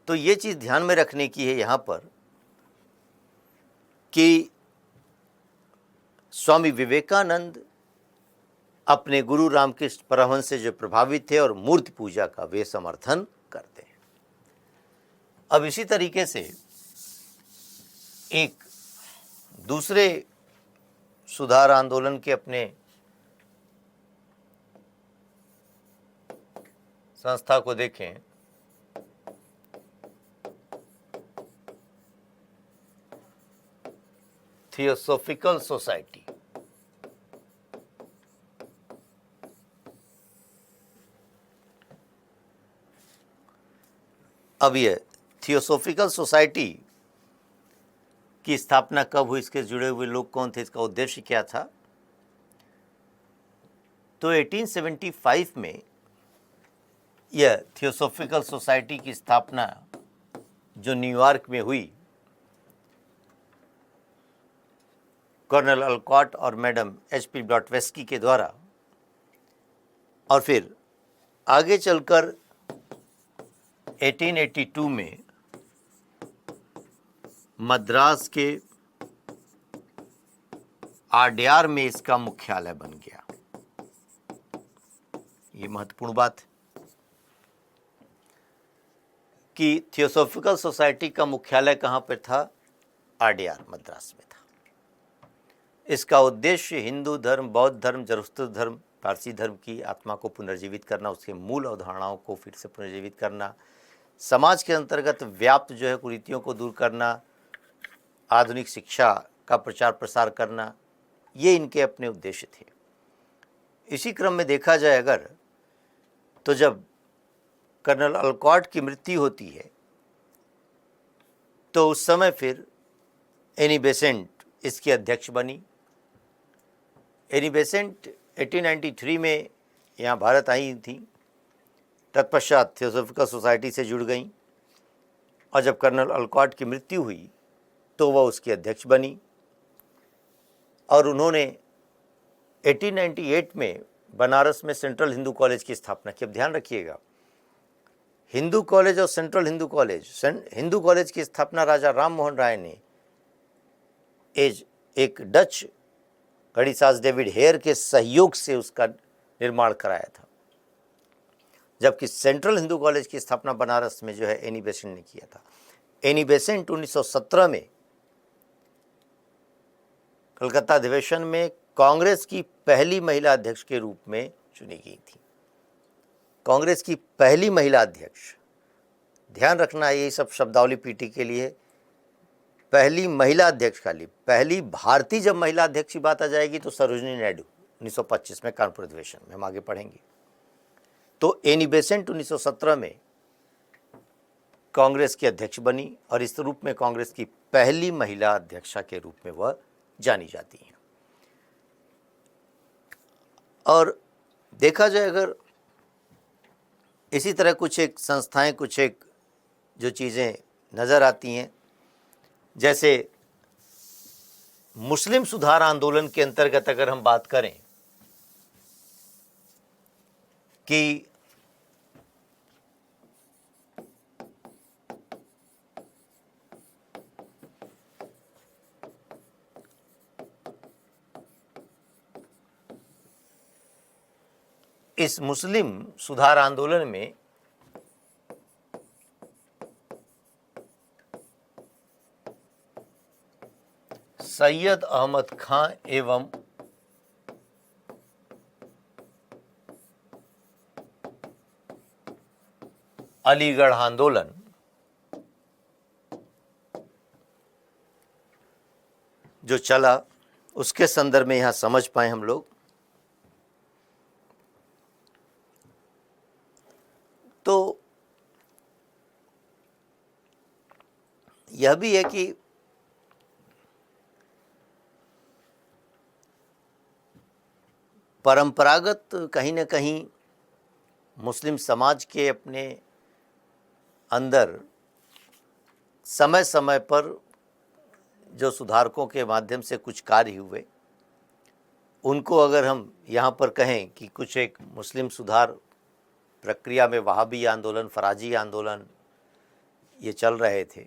तो ये चीज ध्यान में रखने की है यहाँ पर कि स्वामी विवेकानंद अपने गुरु रामकृष्ण परमहंस से जो प्रभावित थे और मूर्ति पूजा का वे समर्थन करते हैं। अब इसी तरीके से एक दूसरे सुधार आंदोलन के अपने संस्था को देखें, थियोसॉफिकल सोसाइटी। अब यह थियोसॉफिकल सोसाइटी की स्थापना कब हुई, इसके जुड़े हुए लोग कौन थे, इसका उद्देश्य क्या था? तो 1875 में यह थियोसॉफिकल सोसाइटी की स्थापना जो न्यूयॉर्क में हुई, कर्नल अलकॉट और मैडम एच.पी. ब्लॉटवेस्की के द्वारा, और फिर आगे चलकर 1882 में मद्रास के आड्यार में इसका मुख्यालय बन गया। ये महत्वपूर्ण बात है कि थियोसॉफिकल सोसाइटी का मुख्यालय कहाँ पर था? आड्यार, मद्रास में था। इसका उद्देश्य हिंदू धर्म, बौद्ध धर्म, जरथुस्त्र धर्म, पारसी धर्म की आत्मा को पुनर्जीवित करना, उसके मूल अवधारणाओं को फिर से पुनर्जीवित करना, समाज के अंतर्गत व्याप्त जो है कुरीतियों को दूर करना, आधुनिक शिक्षा का प्रचार प्रसार करना, ये इनके अपने उद्देश्य थे। इसी क्रम में देखा जाए अगर, तो जब कर्नल अलकॉट की मृत्यु होती है तो उस समय फिर एनी बेसेंट इसकी अध्यक्ष बनी। एनी बेसेंट 1893 में यहाँ भारत आई थी, तत्पश्चात थियोसॉफिकल सोसाइटी से जुड़ गई, और जब कर्नल अलकॉट की मृत्यु हुई तो वह उसकी अध्यक्ष बनी। और उन्होंने 1898 में बनारस में सेंट्रल हिंदू कॉलेज की स्थापना की। अब ध्यान रखिएगा, हिंदू कॉलेज और central Hindu college, Hindu college की स्थापना राजा राम मोहन राय ने एक डच गणितशास्त्री डेविड हेयर के सहयोग से उसका निर्माण कराया था, जबकि सेंट्रल हिंदू कॉलेज की स्थापना बनारस में जो है एनी बेसेंट ने किया था। एनी बेसेंट 1917 में कलकत्ता अधिवेशन में कांग्रेस की पहली महिला अध्यक्ष के रूप में चुनी गई थी। कांग्रेस की पहली महिला अध्यक्ष, ध्यान रखना ये सब शब्दावली पीटी के लिए, पहली महिला अध्यक्ष खाली, पहली भारतीय जब महिला अध्यक्ष की बात आ जाएगी तो सरोजिनी नायडू 1925 में कानपुर अधिवेशन में, हम आगे पढ़ेंगे। तो एनी बेसेंट 1917 में कांग्रेस की अध्यक्ष बनी और इस रूप में कांग्रेस की पहली महिला अध्यक्षा के रूप में वह जानी जाती हैं। और देखा जाए अगर, इसी तरह कुछ एक संस्थाएं, कुछ एक जो चीज़ें नज़र आती हैं, जैसे मुस्लिम सुधार आंदोलन के अंतर्गत अगर हम बात करें कि इस मुस्लिम सुधार आंदोलन में सैयद अहमद खां एवं अलीगढ़ आंदोलन जो चला, उसके संदर्भ में यहाँ समझ पाए हम लोग, तो यह भी है कि परंपरागत कहीं न कहीं मुस्लिम समाज के अपने अंदर समय समय पर जो सुधारकों के माध्यम से कुछ कार्य हुए, उनको अगर हम यहाँ पर कहें कि कुछ एक मुस्लिम सुधार प्रक्रिया में वहाबी आंदोलन, फराजी आंदोलन ये चल रहे थे।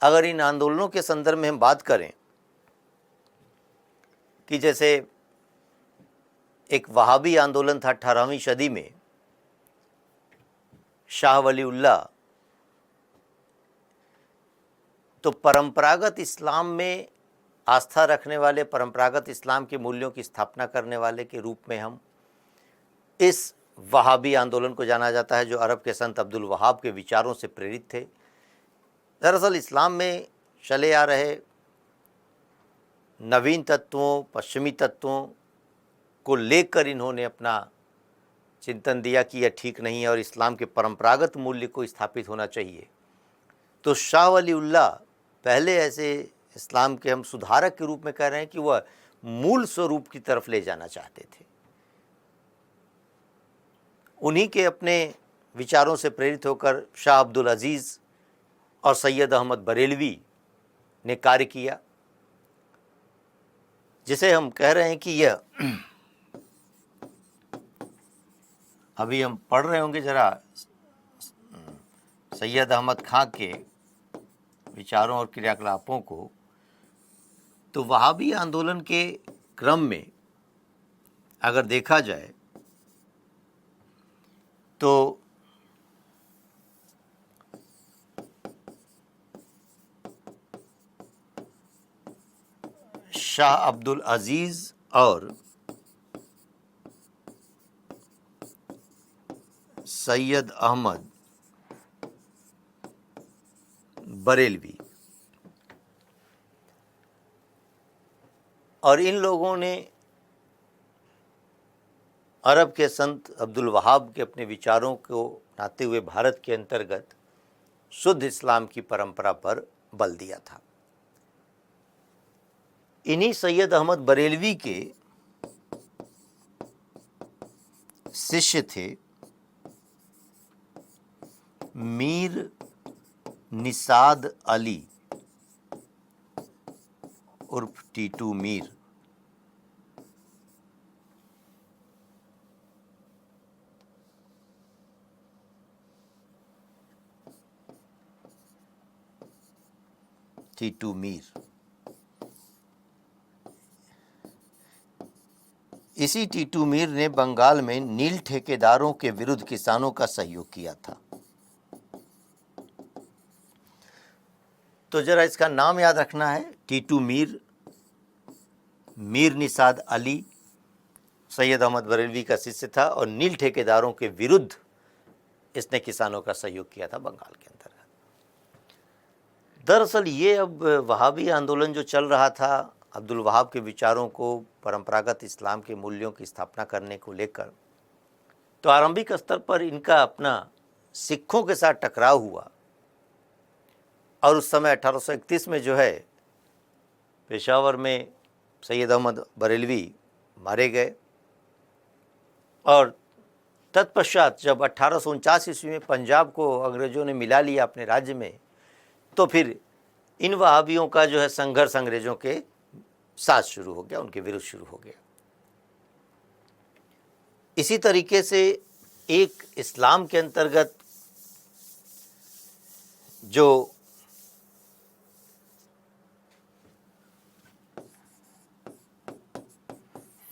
अगर इन आंदोलनों के संदर्भ में हम बात करें कि जैसे एक वहाबी आंदोलन था 18वीं सदी में, शाह वलीउल्लाह, तो परंपरागत इस्लाम में आस्था रखने वाले, परंपरागत इस्लाम के मूल्यों की स्थापना करने वाले के रूप में हम इस वहाबी आंदोलन को जाना जाता है, जो अरब के संत अब्दुल वहाब के विचारों से प्रेरित थे। दरअसल इस्लाम में चले आ रहे नवीन तत्वों, पश्चिमी तत्वों को लेकर इन्होंने अपना चिंतन दिया कि यह ठीक नहीं है और इस्लाम के परंपरागत मूल्य को स्थापित होना चाहिए। तो शाह वलीउल्लाह पहले ऐसे इस्लाम के हम सुधारक के रूप में कह रहे हैं कि वह मूल स्वरूप की तरफ ले जाना चाहते थे। उन्हीं के अपने विचारों से प्रेरित होकर शाह अब्दुल अजीज़ और सैयद अहमद बरेलवी ने कार्य किया, जिसे हम कह रहे हैं कि यह अभी हम पढ़ रहे होंगे, जरा सैयद अहमद खां के विचारों और क्रियाकलापों को, तो वहाबी आंदोलन के क्रम में अगर देखा जाए तो शाह अब्दुल अजीज और सैयद अहमद बरेलवी, और इन लोगों ने अरब के संत अब्दुल वहाब के अपने विचारों को अपनाते हुए भारत के अंतर्गत शुद्ध इस्लाम की परंपरा पर बल दिया था। इन्हीं सैयद अहमद बरेलवी के शिष्य थे मीर निसाद अली उर्फ टीटू मीर। टीटू मीर इसी टीटू मीर ने बंगाल में नील ठेकेदारों के विरुद्ध किसानों का सहयोग किया था। तो जरा इसका नाम याद रखना है, टीटू मीर, मीर निसाद अली सैयद अहमद बरेलवी का शिष्य था और नील ठेकेदारों के विरुद्ध इसने किसानों का सहयोग किया था बंगाल के अंतर्गत। दरअसल ये अब वहाबी आंदोलन जो चल रहा था, अब्दुल वहाब के विचारों को परंपरागत इस्लाम के मूल्यों की स्थापना करने को लेकर, तो आरंभिक स्तर पर इनका अपना सिखों के साथ टकराव हुआ और उस समय 1831 में जो है पेशावर में सैयद अहमद बरेलवी मारे गए, और तत्पश्चात जब 1849 ईस्वी में पंजाब को अंग्रेज़ों ने मिला लिया अपने राज्य में, तो फिर इन वहाबियों का जो है संघर्ष अंग्रेज़ों के साथ शुरू हो गया, उनके विरुद्ध शुरू हो गया। इसी तरीके से एक इस्लाम के अंतर्गत जो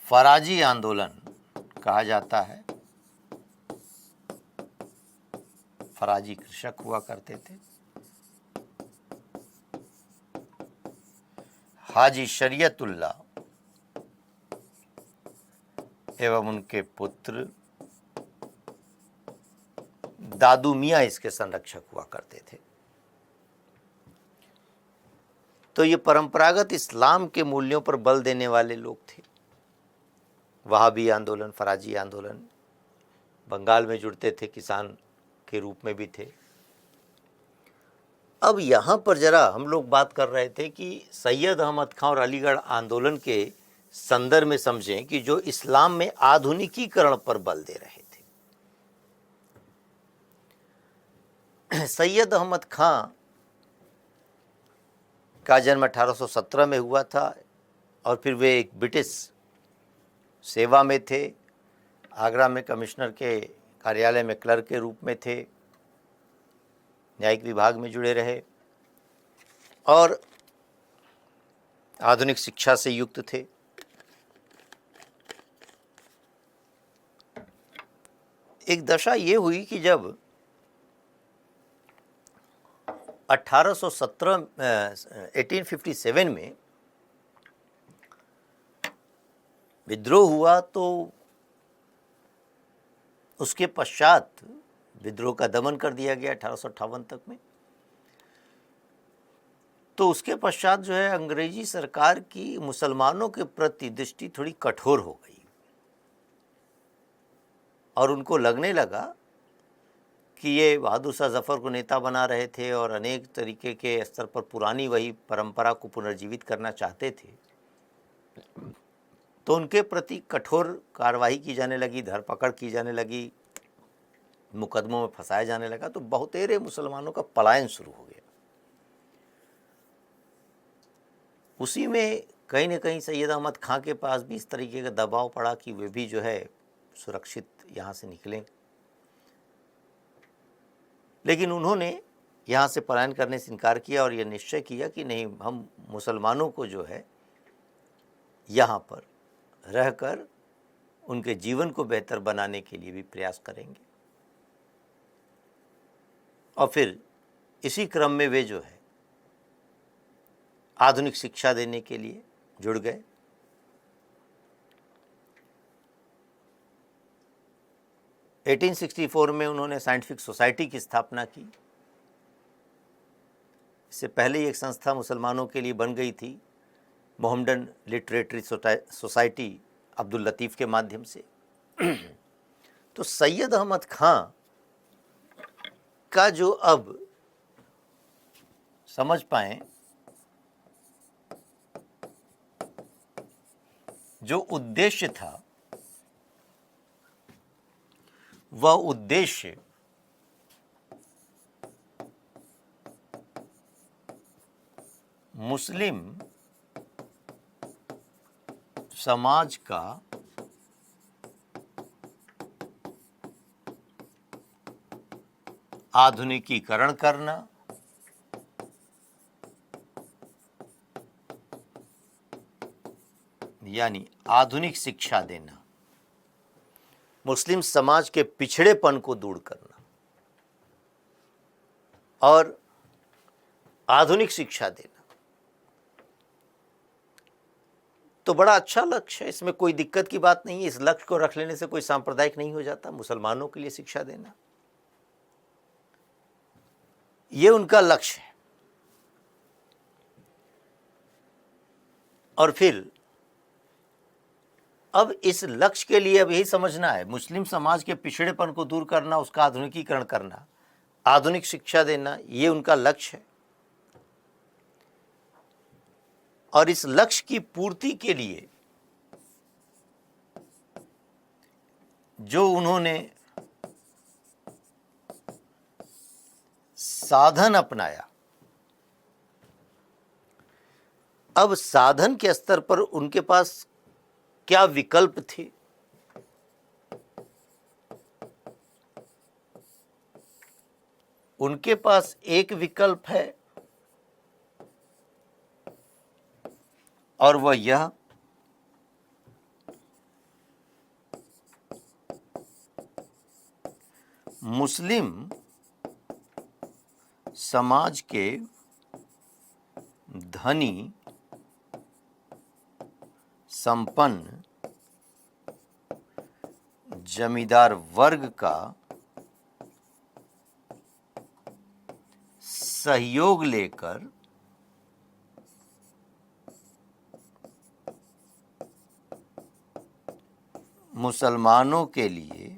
फराजी आंदोलन कहा जाता है, फराजी कृषक हुआ करते थे, हाजी शरीयतुल्लाह एवं उनके पुत्र दादू मियाँ इसके संरक्षक हुआ करते थे। तो ये परंपरागत इस्लाम के मूल्यों पर बल देने वाले लोग थे। वहाबी आंदोलन, फराजी आंदोलन बंगाल में जुड़ते थे, किसान के रूप में भी थे। अब यहाँ पर जरा हम लोग बात कर रहे थे कि सैयद अहमद खां और अलीगढ़ आंदोलन के संदर्भ में समझें कि जो इस्लाम में आधुनिकीकरण पर बल दे रहे थे। सैयद अहमद खां का जन्म 1817 में हुआ था और फिर वे एक ब्रिटिश सेवा में थे। आगरा में कमिश्नर के कार्यालय में क्लर्क के रूप में थे, न्यायिक विभाग में जुड़े रहे और आधुनिक शिक्षा से युक्त थे। एक दशा ये हुई कि जब 1857 में विद्रोह हुआ, तो उसके पश्चात विद्रोह का दमन कर दिया गया 1858 तक में। तो उसके पश्चात जो है अंग्रेजी सरकार की मुसलमानों के प्रति दृष्टि थोड़ी कठोर हो गई और उनको लगने लगा कि ये बहादुर शाह जफ़र को नेता बना रहे थे और अनेक तरीके के स्तर पर पुरानी वही परंपरा को पुनर्जीवित करना चाहते थे। तो उनके प्रति कठोर कार्रवाई की जाने लगी, धरपकड़ की जाने लगी, मुकदमों में फंसाया जाने लगा। तो बहुतेरे मुसलमानों का पलायन शुरू हो गया। उसी में कहीं न कहीं सैयद अहमद खां के पास भी इस तरीके का दबाव पड़ा कि वे भी जो है सुरक्षित यहाँ से निकलें। लेकिन उन्होंने यहाँ से पलायन करने से इनकार किया और यह निश्चय किया कि नहीं, हम मुसलमानों को जो है यहाँ पर रहकर उनके जीवन को बेहतर बनाने के लिए भी प्रयास करेंगे। और फिर इसी क्रम में वे जो है आधुनिक शिक्षा देने के लिए जुड़ गए। एटीन 1864 में उन्होंने साइंटिफिक सोसाइटी की स्थापना की। इससे पहले ही एक संस्था मुसलमानों के लिए बन गई थी, मोहम्मडन लिटरेटरी सोसाइटी, अब्दुल लतीफ़ के माध्यम से। तो सैयद अहमद खां का जो अब समझ पाएं जो उद्देश्य था, वह उद्देश्य मुस्लिम समाज का आधुनिकीकरण करना, यानी आधुनिक शिक्षा देना, मुस्लिम समाज के पिछड़ेपन को दूर करना और आधुनिक शिक्षा देना। तो बड़ा अच्छा लक्ष्य है, इसमें कोई दिक्कत की बात नहीं है। इस लक्ष्य को रख लेने से कोई सांप्रदायिक नहीं हो जाता। मुसलमानों के लिए शिक्षा देना, ये उनका लक्ष्य है। और फिर अब इस लक्ष्य के लिए अब यही समझना है, मुस्लिम समाज के पिछड़ेपन को दूर करना, उसका आधुनिकीकरण करना, आधुनिक शिक्षा देना, ये उनका लक्ष्य है। और इस लक्ष्य की पूर्ति के लिए जो उन्होंने साधन अपनाया, अब साधन के स्तर पर उनके पास क्या विकल्प थे? उनके पास एक विकल्प है और वह यह मुस्लिम समाज के धनी, संपन्न जमींदार वर्ग का सहयोग लेकर मुसलमानों के लिए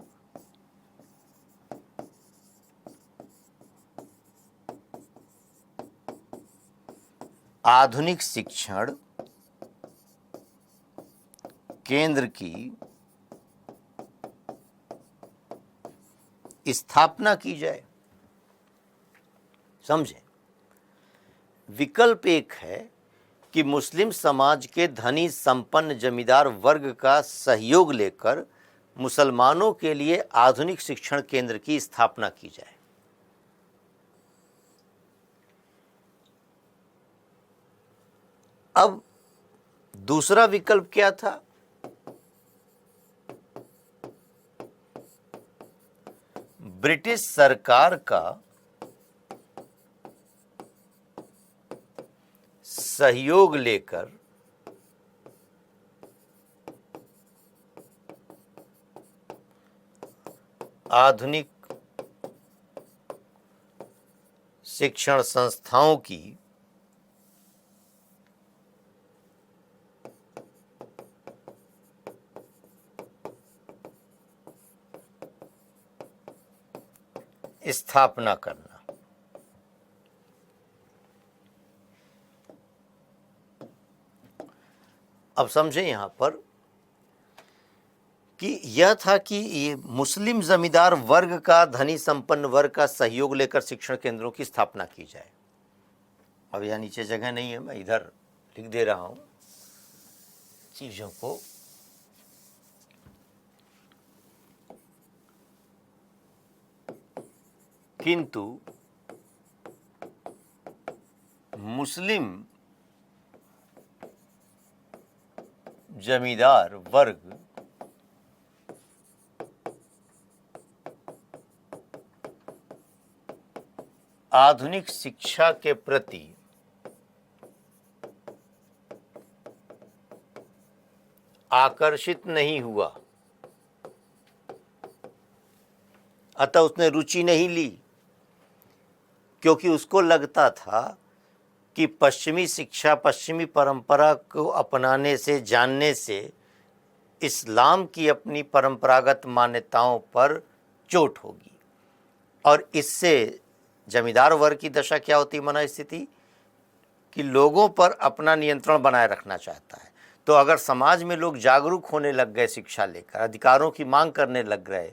आधुनिक शिक्षण केंद्र की स्थापना की जाए। समझें, विकल्प एक है कि मुस्लिम समाज के धनी संपन्न जमींदार वर्ग का सहयोग लेकर मुसलमानों के लिए आधुनिक शिक्षण केंद्र की स्थापना की जाए। अब दूसरा विकल्प क्या था? ब्रिटिश सरकार का सहयोग लेकर आधुनिक शिक्षण संस्थाओं की स्थापना करना। अब समझें यहां पर कि यह था कि ये मुस्लिम जमींदार वर्ग का, धनी संपन्न वर्ग का सहयोग लेकर शिक्षण केंद्रों की स्थापना की जाए। अब यहां नीचे जगह नहीं है, मैं इधर लिख दे रहा हूं चीजों को। किंतु मुस्लिम जमींदार वर्ग आधुनिक शिक्षा के प्रति आकर्षित नहीं हुआ, अतः उसने रुचि नहीं ली, क्योंकि उसको लगता था कि पश्चिमी शिक्षा, पश्चिमी परंपरा को अपनाने से, जानने से इस्लाम की अपनी परंपरागत मान्यताओं पर चोट होगी। और इससे जमींदार वर्ग की दशा क्या होती, मना स्थिति कि लोगों पर अपना नियंत्रण बनाए रखना चाहता है। तो अगर समाज में लोग जागरूक होने लग गए, शिक्षा लेकर अधिकारों की मांग करने लग गए,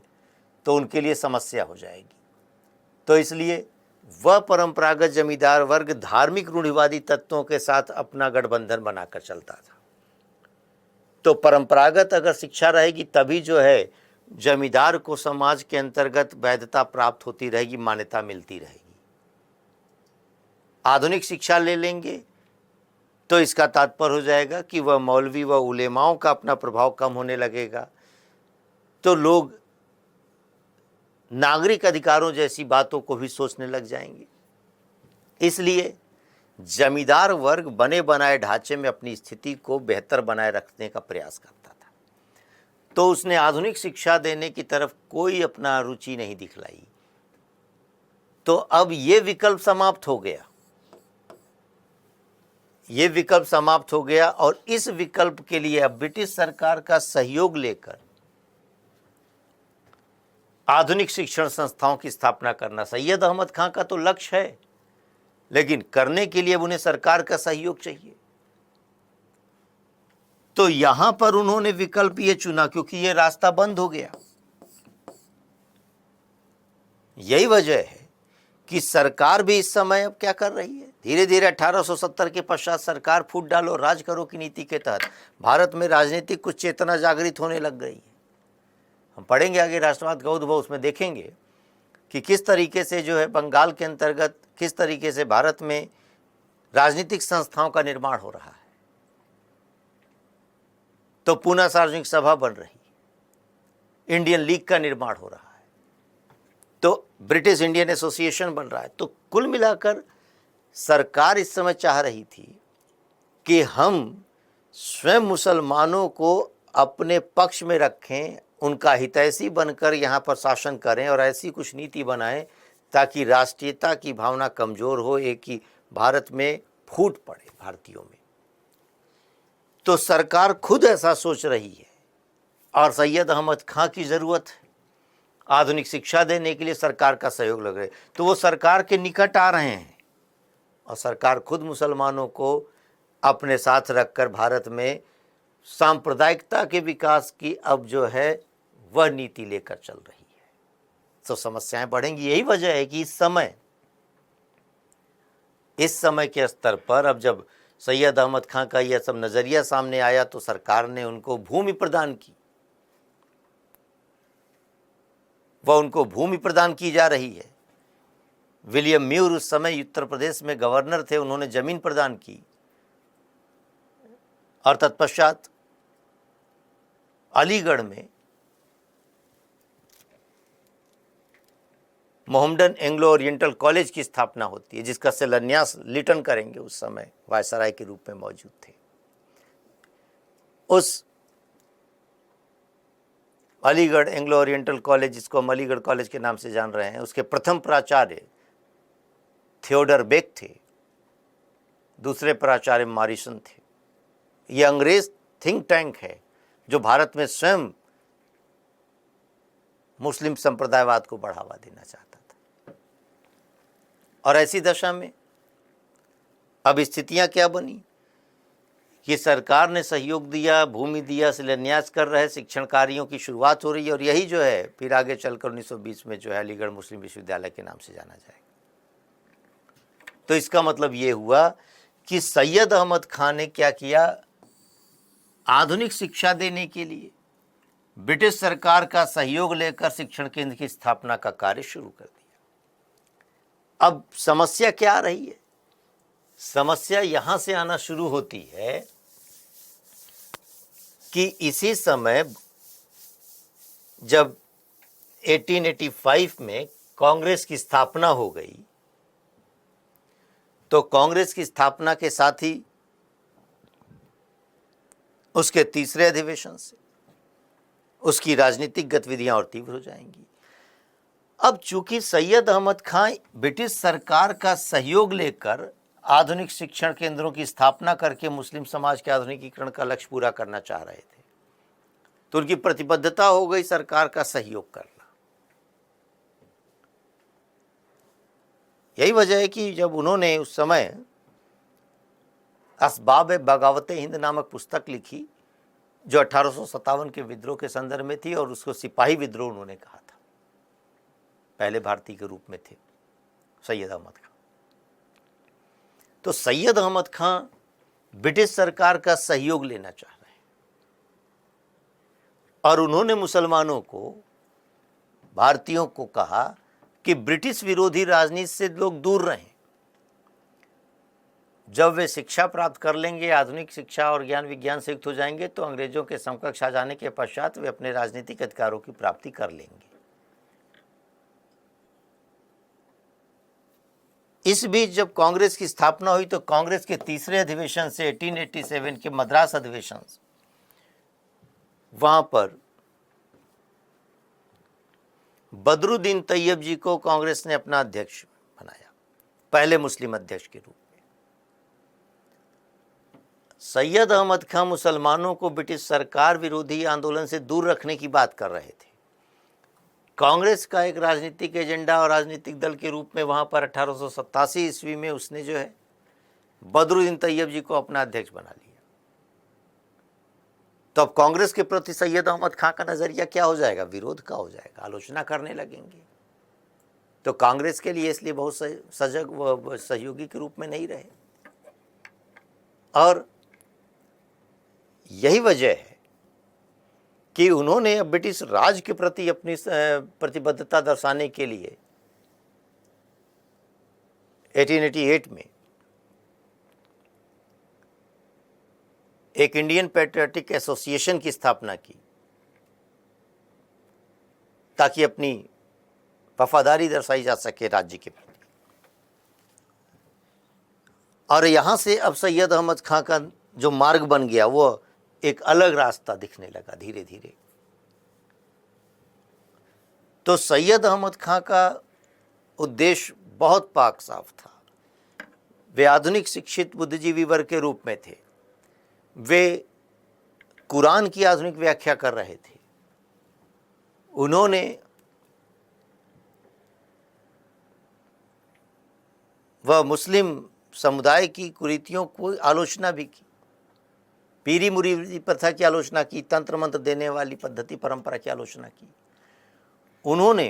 तो उनके लिए समस्या हो जाएगी। तो इसलिए वह परंपरागत जमींदार वर्ग धार्मिक रूढ़िवादी तत्वों के साथ अपना गठबंधन बनाकर चलता था। तो परंपरागत अगर शिक्षा रहेगी तभी जो है जमींदार को समाज के अंतर्गत वैधता प्राप्त होती रहेगी, मान्यता मिलती रहेगी। आधुनिक शिक्षा ले लेंगे तो इसका तात्पर्य हो जाएगा कि वह मौलवी व उलेमाओं का अपना प्रभाव कम होने लगेगा, तो लोग नागरिक अधिकारों जैसी बातों को भी सोचने लग जाएंगे। इसलिए जमींदार वर्ग बने बनाए ढांचे में अपनी स्थिति को बेहतर बनाए रखने का प्रयास करता था। तो उसने आधुनिक शिक्षा देने की तरफ कोई अपना रुचि नहीं दिखलाई। तो अब ये विकल्प समाप्त हो गया, ये विकल्प समाप्त हो गया और इस विकल्प के लिए अब ब्रिटिश सरकार का सहयोग लेकर आधुनिक शिक्षण संस्थाओं की स्थापना करना सैयद अहमद खां का तो लक्ष्य है, लेकिन करने के लिए उन्हें सरकार का सहयोग चाहिए। तो यहां पर उन्होंने विकल्प ये चुना क्योंकि ये रास्ता बंद हो गया। यही वजह है कि सरकार भी इस समय अब क्या कर रही है, धीरे धीरे 1870 के पश्चात सरकार फूट डालो राज करो की नीति के तहत भारत में राजनीतिक कुछ चेतना जागृत होने लग गई है। हम पढ़ेंगे आगे राष्ट्रवाद का उद्भव, उसमें देखेंगे कि किस तरीके से जो है बंगाल के अंतर्गत किस तरीके से भारत में राजनीतिक संस्थाओं का निर्माण हो रहा है। तो पूना सार्वजनिक सभा बन रही, इंडियन लीग का निर्माण हो रहा है, तो ब्रिटिश इंडियन एसोसिएशन बन रहा है। तो कुल मिलाकर सरकार इस समय चाह रही थी कि हम स्वयं मुसलमानों को अपने पक्ष में रखें, उनका हितैषी बनकर यहाँ पर शासन करें और ऐसी कुछ नीति बनाएं ताकि राष्ट्रीयता की भावना कमज़ोर हो, एक ही भारत में फूट पड़े भारतीयों में। तो सरकार खुद ऐसा सोच रही है और सैयद अहमद खां की ज़रूरत है। आधुनिक शिक्षा देने के लिए सरकार का सहयोग लग रहा है, तो वो सरकार के निकट आ रहे हैं और सरकार खुद मुसलमानों को अपने साथ रखकर भारत में सांप्रदायिकता के विकास की अब जो है वह नीति लेकर चल रही है। तो समस्याएं बढ़ेंगी। यही वजह है कि इस समय के स्तर पर अब जब सैयद अहमद खां का यह सब नज़रिया सामने आया तो सरकार ने उनको भूमि प्रदान की, वह उनको भूमि प्रदान की जा रही है। विलियम म्यूर उस समय उत्तर प्रदेश में गवर्नर थे, उन्होंने जमीन प्रदान की और तत्पश्चात अलीगढ़ में मोहम्मडन एंग्लो ओरिएंटल कॉलेज की स्थापना होती है, जिसका शिलान्यास लिटन करेंगे, उस समय वायसराय के रूप में मौजूद थे। उस अलीगढ़ एंग्लो ओरिएंटल कॉलेज, जिसको हम अलीगढ़ कॉलेज के नाम से जान रहे हैं, उसके प्रथम प्राचार्य थियोडर बेक थे, दूसरे प्राचार्य मॉरिसन थे। ये अंग्रेज थिंक टैंक है जो भारत में स्वयं मुस्लिम संप्रदायवाद को बढ़ावा देना चाहता था। और ऐसी दशा में अब स्थितियां क्या बनी कि सरकार ने सहयोग दिया, भूमि दिया, शिलान्यास कर रहे, शिक्षण कार्यों की शुरुआत हो रही है और यही जो है फिर आगे चलकर 1920 में जो है अलीगढ़ मुस्लिम विश्वविद्यालय के नाम से जाना जाएगा। तो इसका मतलब ये हुआ कि सैयद अहमद खां ने क्या किया, आधुनिक शिक्षा देने के लिए ब्रिटिश सरकार का सहयोग लेकर शिक्षण केंद्र की स्थापना का कार्य शुरू कर दिया। अब समस्या क्या आ रही है? समस्या यहां से आना शुरू होती है कि इसी समय जब 1885 में कांग्रेस की स्थापना हो गई, तो कांग्रेस की स्थापना के साथ ही उसके तीसरे अधिवेशन से उसकी राजनीतिक गतिविधियां और तीव्र हो जाएंगी। अब चूंकि सैयद अहमद खान ब्रिटिश सरकार का सहयोग लेकर आधुनिक शिक्षण केंद्रों की स्थापना करके मुस्लिम समाज के आधुनिकीकरण का लक्ष्य पूरा करना चाह रहे थे, तो उनकी प्रतिबद्धता हो गई सरकार का सहयोग करना। यही वजह है कि जब उन्होंने उस समय असबाब बगावत हिंद नामक पुस्तक लिखी, जो 1857 के विद्रोह के संदर्भ में थी, और उसको सिपाही विद्रोह उन्होंने कहा था। पहले भारतीय के रूप में थे सैयद अहमद खान। तो सैयद अहमद खान ब्रिटिश सरकार का सहयोग लेना चाह रहे हैं, और उन्होंने मुसलमानों को, भारतीयों को कहा कि ब्रिटिश विरोधी राजनीति से लोग दूर रहें। जब वे शिक्षा प्राप्त कर लेंगे, आधुनिक शिक्षा और ज्ञान विज्ञान से युक्त हो जाएंगे, तो अंग्रेजों के समकक्ष आ जाने के पश्चात वे अपने राजनीतिक अधिकारों की प्राप्ति कर लेंगे। इस बीच जब कांग्रेस की स्थापना हुई, तो कांग्रेस के तीसरे अधिवेशन से 1887 के मद्रास अधिवेशन, वहां पर बदरुद्दीन तैयब जी को कांग्रेस ने अपना अध्यक्ष बनाया, पहले मुस्लिम अध्यक्ष के रूप में। सैयद अहमद खान मुसलमानों को ब्रिटिश सरकार विरोधी आंदोलन से दूर रखने की बात कर रहे थे। कांग्रेस का एक राजनीतिक एजेंडा और राजनीतिक दल के रूप में वहां पर 1887 ईस्वी में उसने जो है बदरुद्दीन तैयब जी को अपना अध्यक्ष बना लिया। तो अब कांग्रेस के प्रति सैयद अहमद खान का नजरिया क्या हो जाएगा? विरोध का हो जाएगा, आलोचना करने लगेंगे। तो कांग्रेस के लिए इसलिए बहुत सजग व सहयोगी के रूप में नहीं रहे, और यही वजह है कि उन्होंने ब्रिटिश राज के प्रति अपनी प्रतिबद्धता दर्शाने के लिए 1888 में एक इंडियन पैट्रियोटिक एसोसिएशन की स्थापना की, ताकि अपनी वफादारी दर्शाई जा सके राज्य के प्रति। और यहां से अब सैयद अहमद खान का जो मार्ग बन गया, वो एक अलग रास्ता दिखने लगा धीरे धीरे। तो सैयद अहमद खान का उद्देश्य बहुत पाक साफ था। वे आधुनिक शिक्षित बुद्धिजीवी वर्ग के रूप में थे। वे कुरान की आधुनिक व्याख्या कर रहे थे। उन्होंने वह मुस्लिम समुदाय की कुरीतियों को आलोचना भी की, पीरी मुरीदी प्रथा की आलोचना की, तंत्र मंत्र देने वाली पद्धति परंपरा की आलोचना की। उन्होंने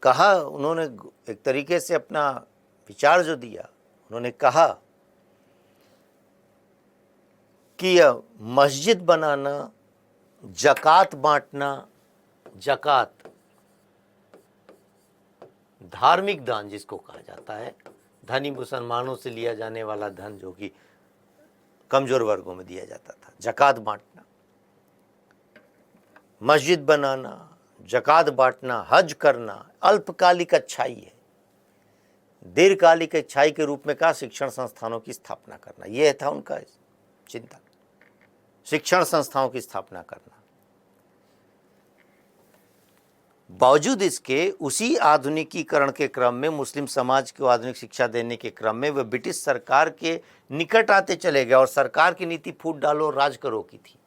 कहा, उन्होंने एक तरीके से अपना विचार जो दिया, उन्होंने कहा कि मस्जिद बनाना, जकात बांटना, जकात धार्मिक दान जिसको कहा जाता है, धनी मुसलमानों से लिया जाने वाला धन जो कि कमजोर वर्गों में दिया जाता था, जकात बांटना, मस्जिद बनाना, जकात बांटना, हज करना अल्पकालिक अच्छाई है। दीर्घकालिक अच्छाई के रूप में कहा शिक्षण संस्थानों की स्थापना करना। यह था उनका चिंतन, शिक्षण संस्थाओं की स्थापना करना। बावजूद इसके उसी आधुनिकीकरण के क्रम में, मुस्लिम समाज को आधुनिक शिक्षा देने के क्रम में वे ब्रिटिश सरकार के निकट आते चले गए, और सरकार की नीति फूट डालो राज करो की थी।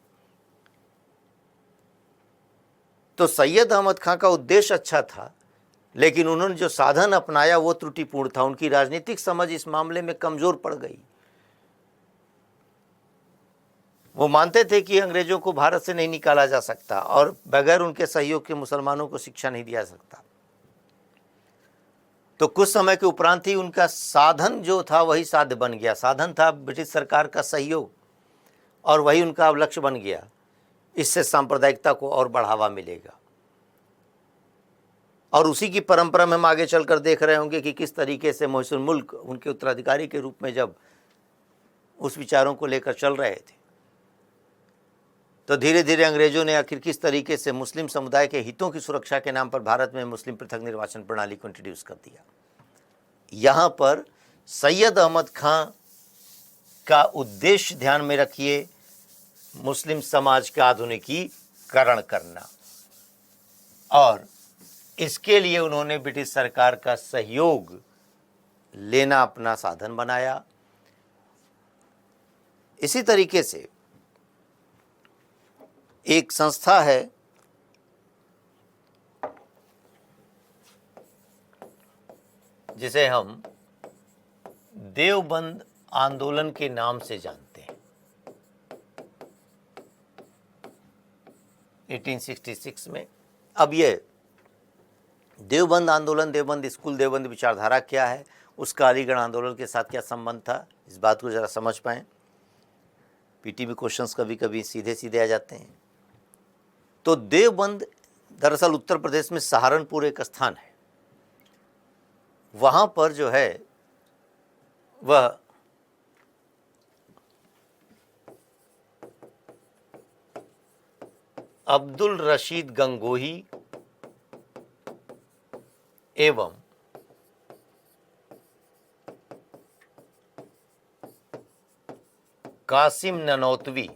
तो सैयद अहमद खान का उद्देश्य अच्छा था, लेकिन उन्होंने जो साधन अपनाया वो त्रुटिपूर्ण था। उनकी राजनीतिक समझ इस मामले में कमजोर पड़ गई। वो मानते थे कि अंग्रेजों को भारत से नहीं निकाला जा सकता, और बगैर उनके सहयोग के मुसलमानों को शिक्षा नहीं दिया सकता। तो कुछ समय के उपरांत ही उनका साधन जो था वही साध्य बन गया। साधन था ब्रिटिश सरकार का सहयोग, और वही उनका अब लक्ष्य बन गया। इससे सांप्रदायिकता को और बढ़ावा मिलेगा। और उसी की परंपरा में हम आगे चलकर देख रहे होंगे कि किस तरीके से मोहसिन मुल्क उनके उत्तराधिकारी के रूप में जब उस विचारों को लेकर चल रहे थे, तो धीरे धीरे अंग्रेजों ने आखिर किस तरीके से मुस्लिम समुदाय के हितों की सुरक्षा के नाम पर भारत में मुस्लिम पृथक निर्वाचन प्रणाली को इंट्रोड्यूस कर दिया। यहाँ पर सैयद अहमद खां का उद्देश्य ध्यान में रखिए, मुस्लिम समाज का आधुनिकीकरण करना, और इसके लिए उन्होंने ब्रिटिश सरकार का सहयोग लेना अपना साधन बनाया। इसी तरीके से एक संस्था है जिसे हम देवबंद आंदोलन के नाम से जानते हैं। 1866 में। अब ये देवबंद आंदोलन, देवबंद स्कूल, देवबंद विचारधारा क्या है, उसका अलीगढ़ आंदोलन के साथ क्या संबंध था, इस बात को ज़रा समझ पाएँ। पीटीबी क्वेश्चंस कभी कभी सीधे सीधे आ जाते हैं। तो देवबंद दरअसल उत्तर प्रदेश में सहारनपुर एक स्थान है, वहाँ पर जो है वह अब्दुल रशीद गंगोही एवं कासिम ननौतवी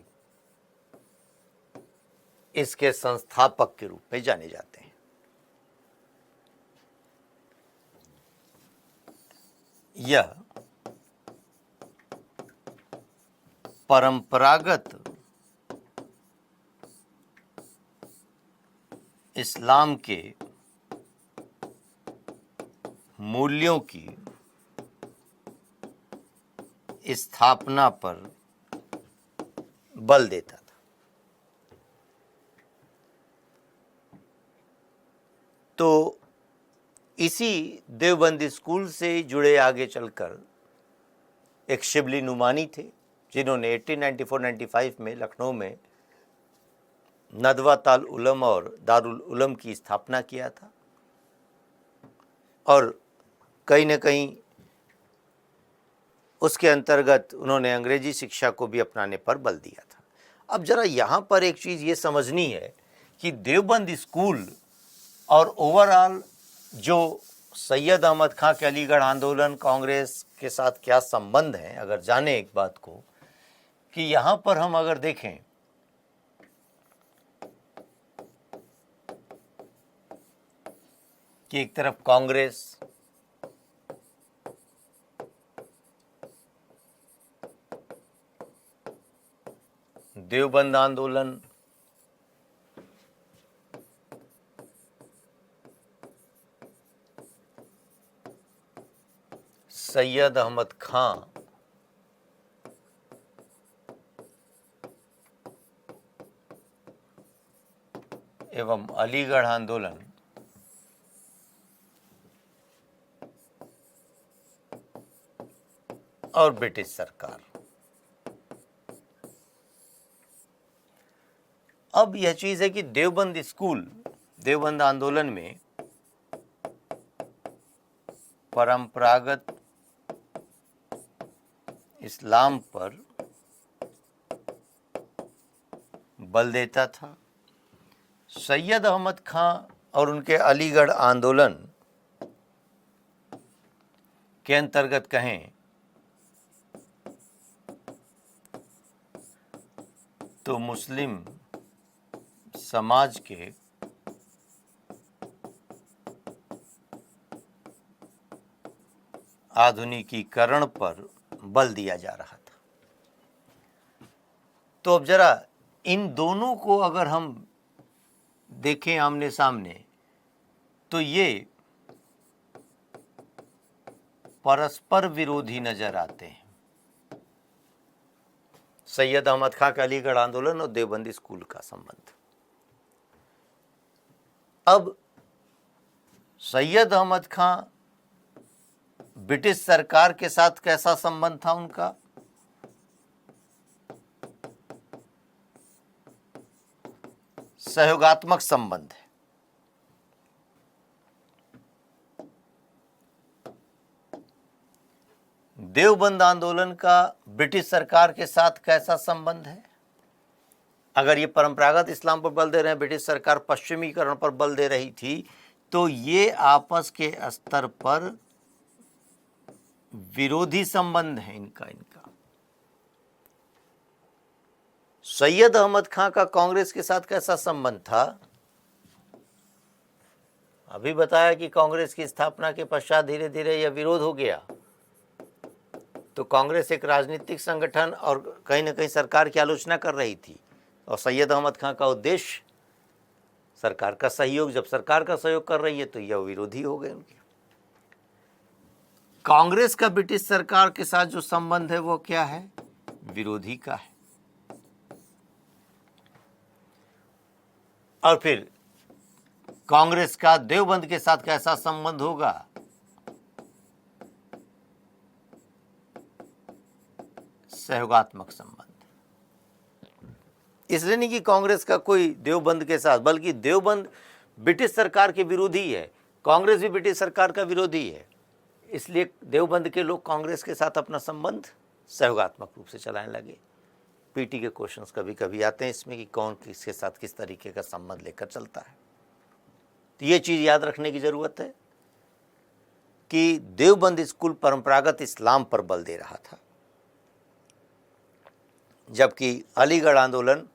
इसके संस्थापक के रूप में जाने जाते हैं। यह परंपरागत इस्लाम के मूल्यों की स्थापना पर बल देता था। तो इसी देवबंद स्कूल से जुड़े आगे चलकर एक शिबली नुमानी थे, जिन्होंने 1894-95 में लखनऊ में नदवा ताल उलम और दारुल उलम की स्थापना किया था, और कहीं न कहीं उसके अंतर्गत उन्होंने अंग्रेजी शिक्षा को भी अपनाने पर बल दिया था। अब जरा यहाँ पर एक चीज़ ये समझनी है कि देवबंद स्कूल और ओवरऑल जो सैयद अहमद खां के अलीगढ़ आंदोलन, कांग्रेस के साथ क्या संबंध है, अगर जाने एक बात को, कि यहाँ पर हम अगर देखें कि एक तरफ कांग्रेस, देवबंद आंदोलन, सैयद अहमद खां एवं अलीगढ़ आंदोलन, और ब्रिटिश सरकार। अब यह चीज़ है कि देवबंद स्कूल, देवबंद आंदोलन में परंपरागत इस्लाम पर बल देता था। सैयद अहमद खां और उनके अलीगढ़ आंदोलन के अंतर्गत कहें तो मुस्लिम समाज के आधुनिकीकरण पर बल दिया जा रहा था। तो अब जरा इन दोनों को अगर हम देखें आमने सामने, तो ये परस्पर विरोधी नजर आते हैं। सैयद अहमद खां का अलीगढ़ आंदोलन और देवबंद स्कूल का संबंध। अब सैयद अहमद खां, ब्रिटिश सरकार के साथ कैसा संबंध था उनका? सहयोगात्मक संबंध है। देवबंद आंदोलन का ब्रिटिश सरकार के साथ कैसा संबंध है? अगर ये परंपरागत इस्लाम पर बल दे रहे हैं, ब्रिटिश सरकार पश्चिमीकरण पर बल दे रही थी, तो ये आपस के स्तर पर विरोधी संबंध है इनका। सैयद अहमद खां का कांग्रेस के साथ कैसा संबंध था? अभी बताया कि कांग्रेस की स्थापना के पश्चात धीरे धीरे यह विरोध हो गया। तो कांग्रेस एक राजनीतिक संगठन और कहीं ना कहीं सरकार की आलोचना कर रही थी, और सैयद अहमद खां का उद्देश्य सरकार का सहयोग। जब सरकार का सहयोग कर रही है तो यह विरोधी हो गए उनके। कांग्रेस का ब्रिटिश सरकार के साथ जो संबंध है वो क्या है? विरोधी का है। और फिर कांग्रेस का देवबंद के साथ कैसा संबंध होगा? सहयोगात्मक संबंध। इसलिए नहीं कि कांग्रेस का कोई देवबंद के साथ, बल्कि देवबंद ब्रिटिश सरकार के विरोधी है, कांग्रेस भी ब्रिटिश सरकार का विरोधी है। इसलिए देवबंद के लोग कांग्रेस के साथ अपना संबंध सहयोगात्मक रूप से चलाने लगे। पीटी के क्वेश्चंस कभी कभी आते हैं इसमें कि कौन किसके साथ किस तरीके का संबंध लेकर चलता है। तो ये चीज़ याद रखने की ज़रूरत है कि देवबंद स्कूल परंपरागत इस्लाम पर बल दे रहा था, जबकि अलीगढ़ आंदोलन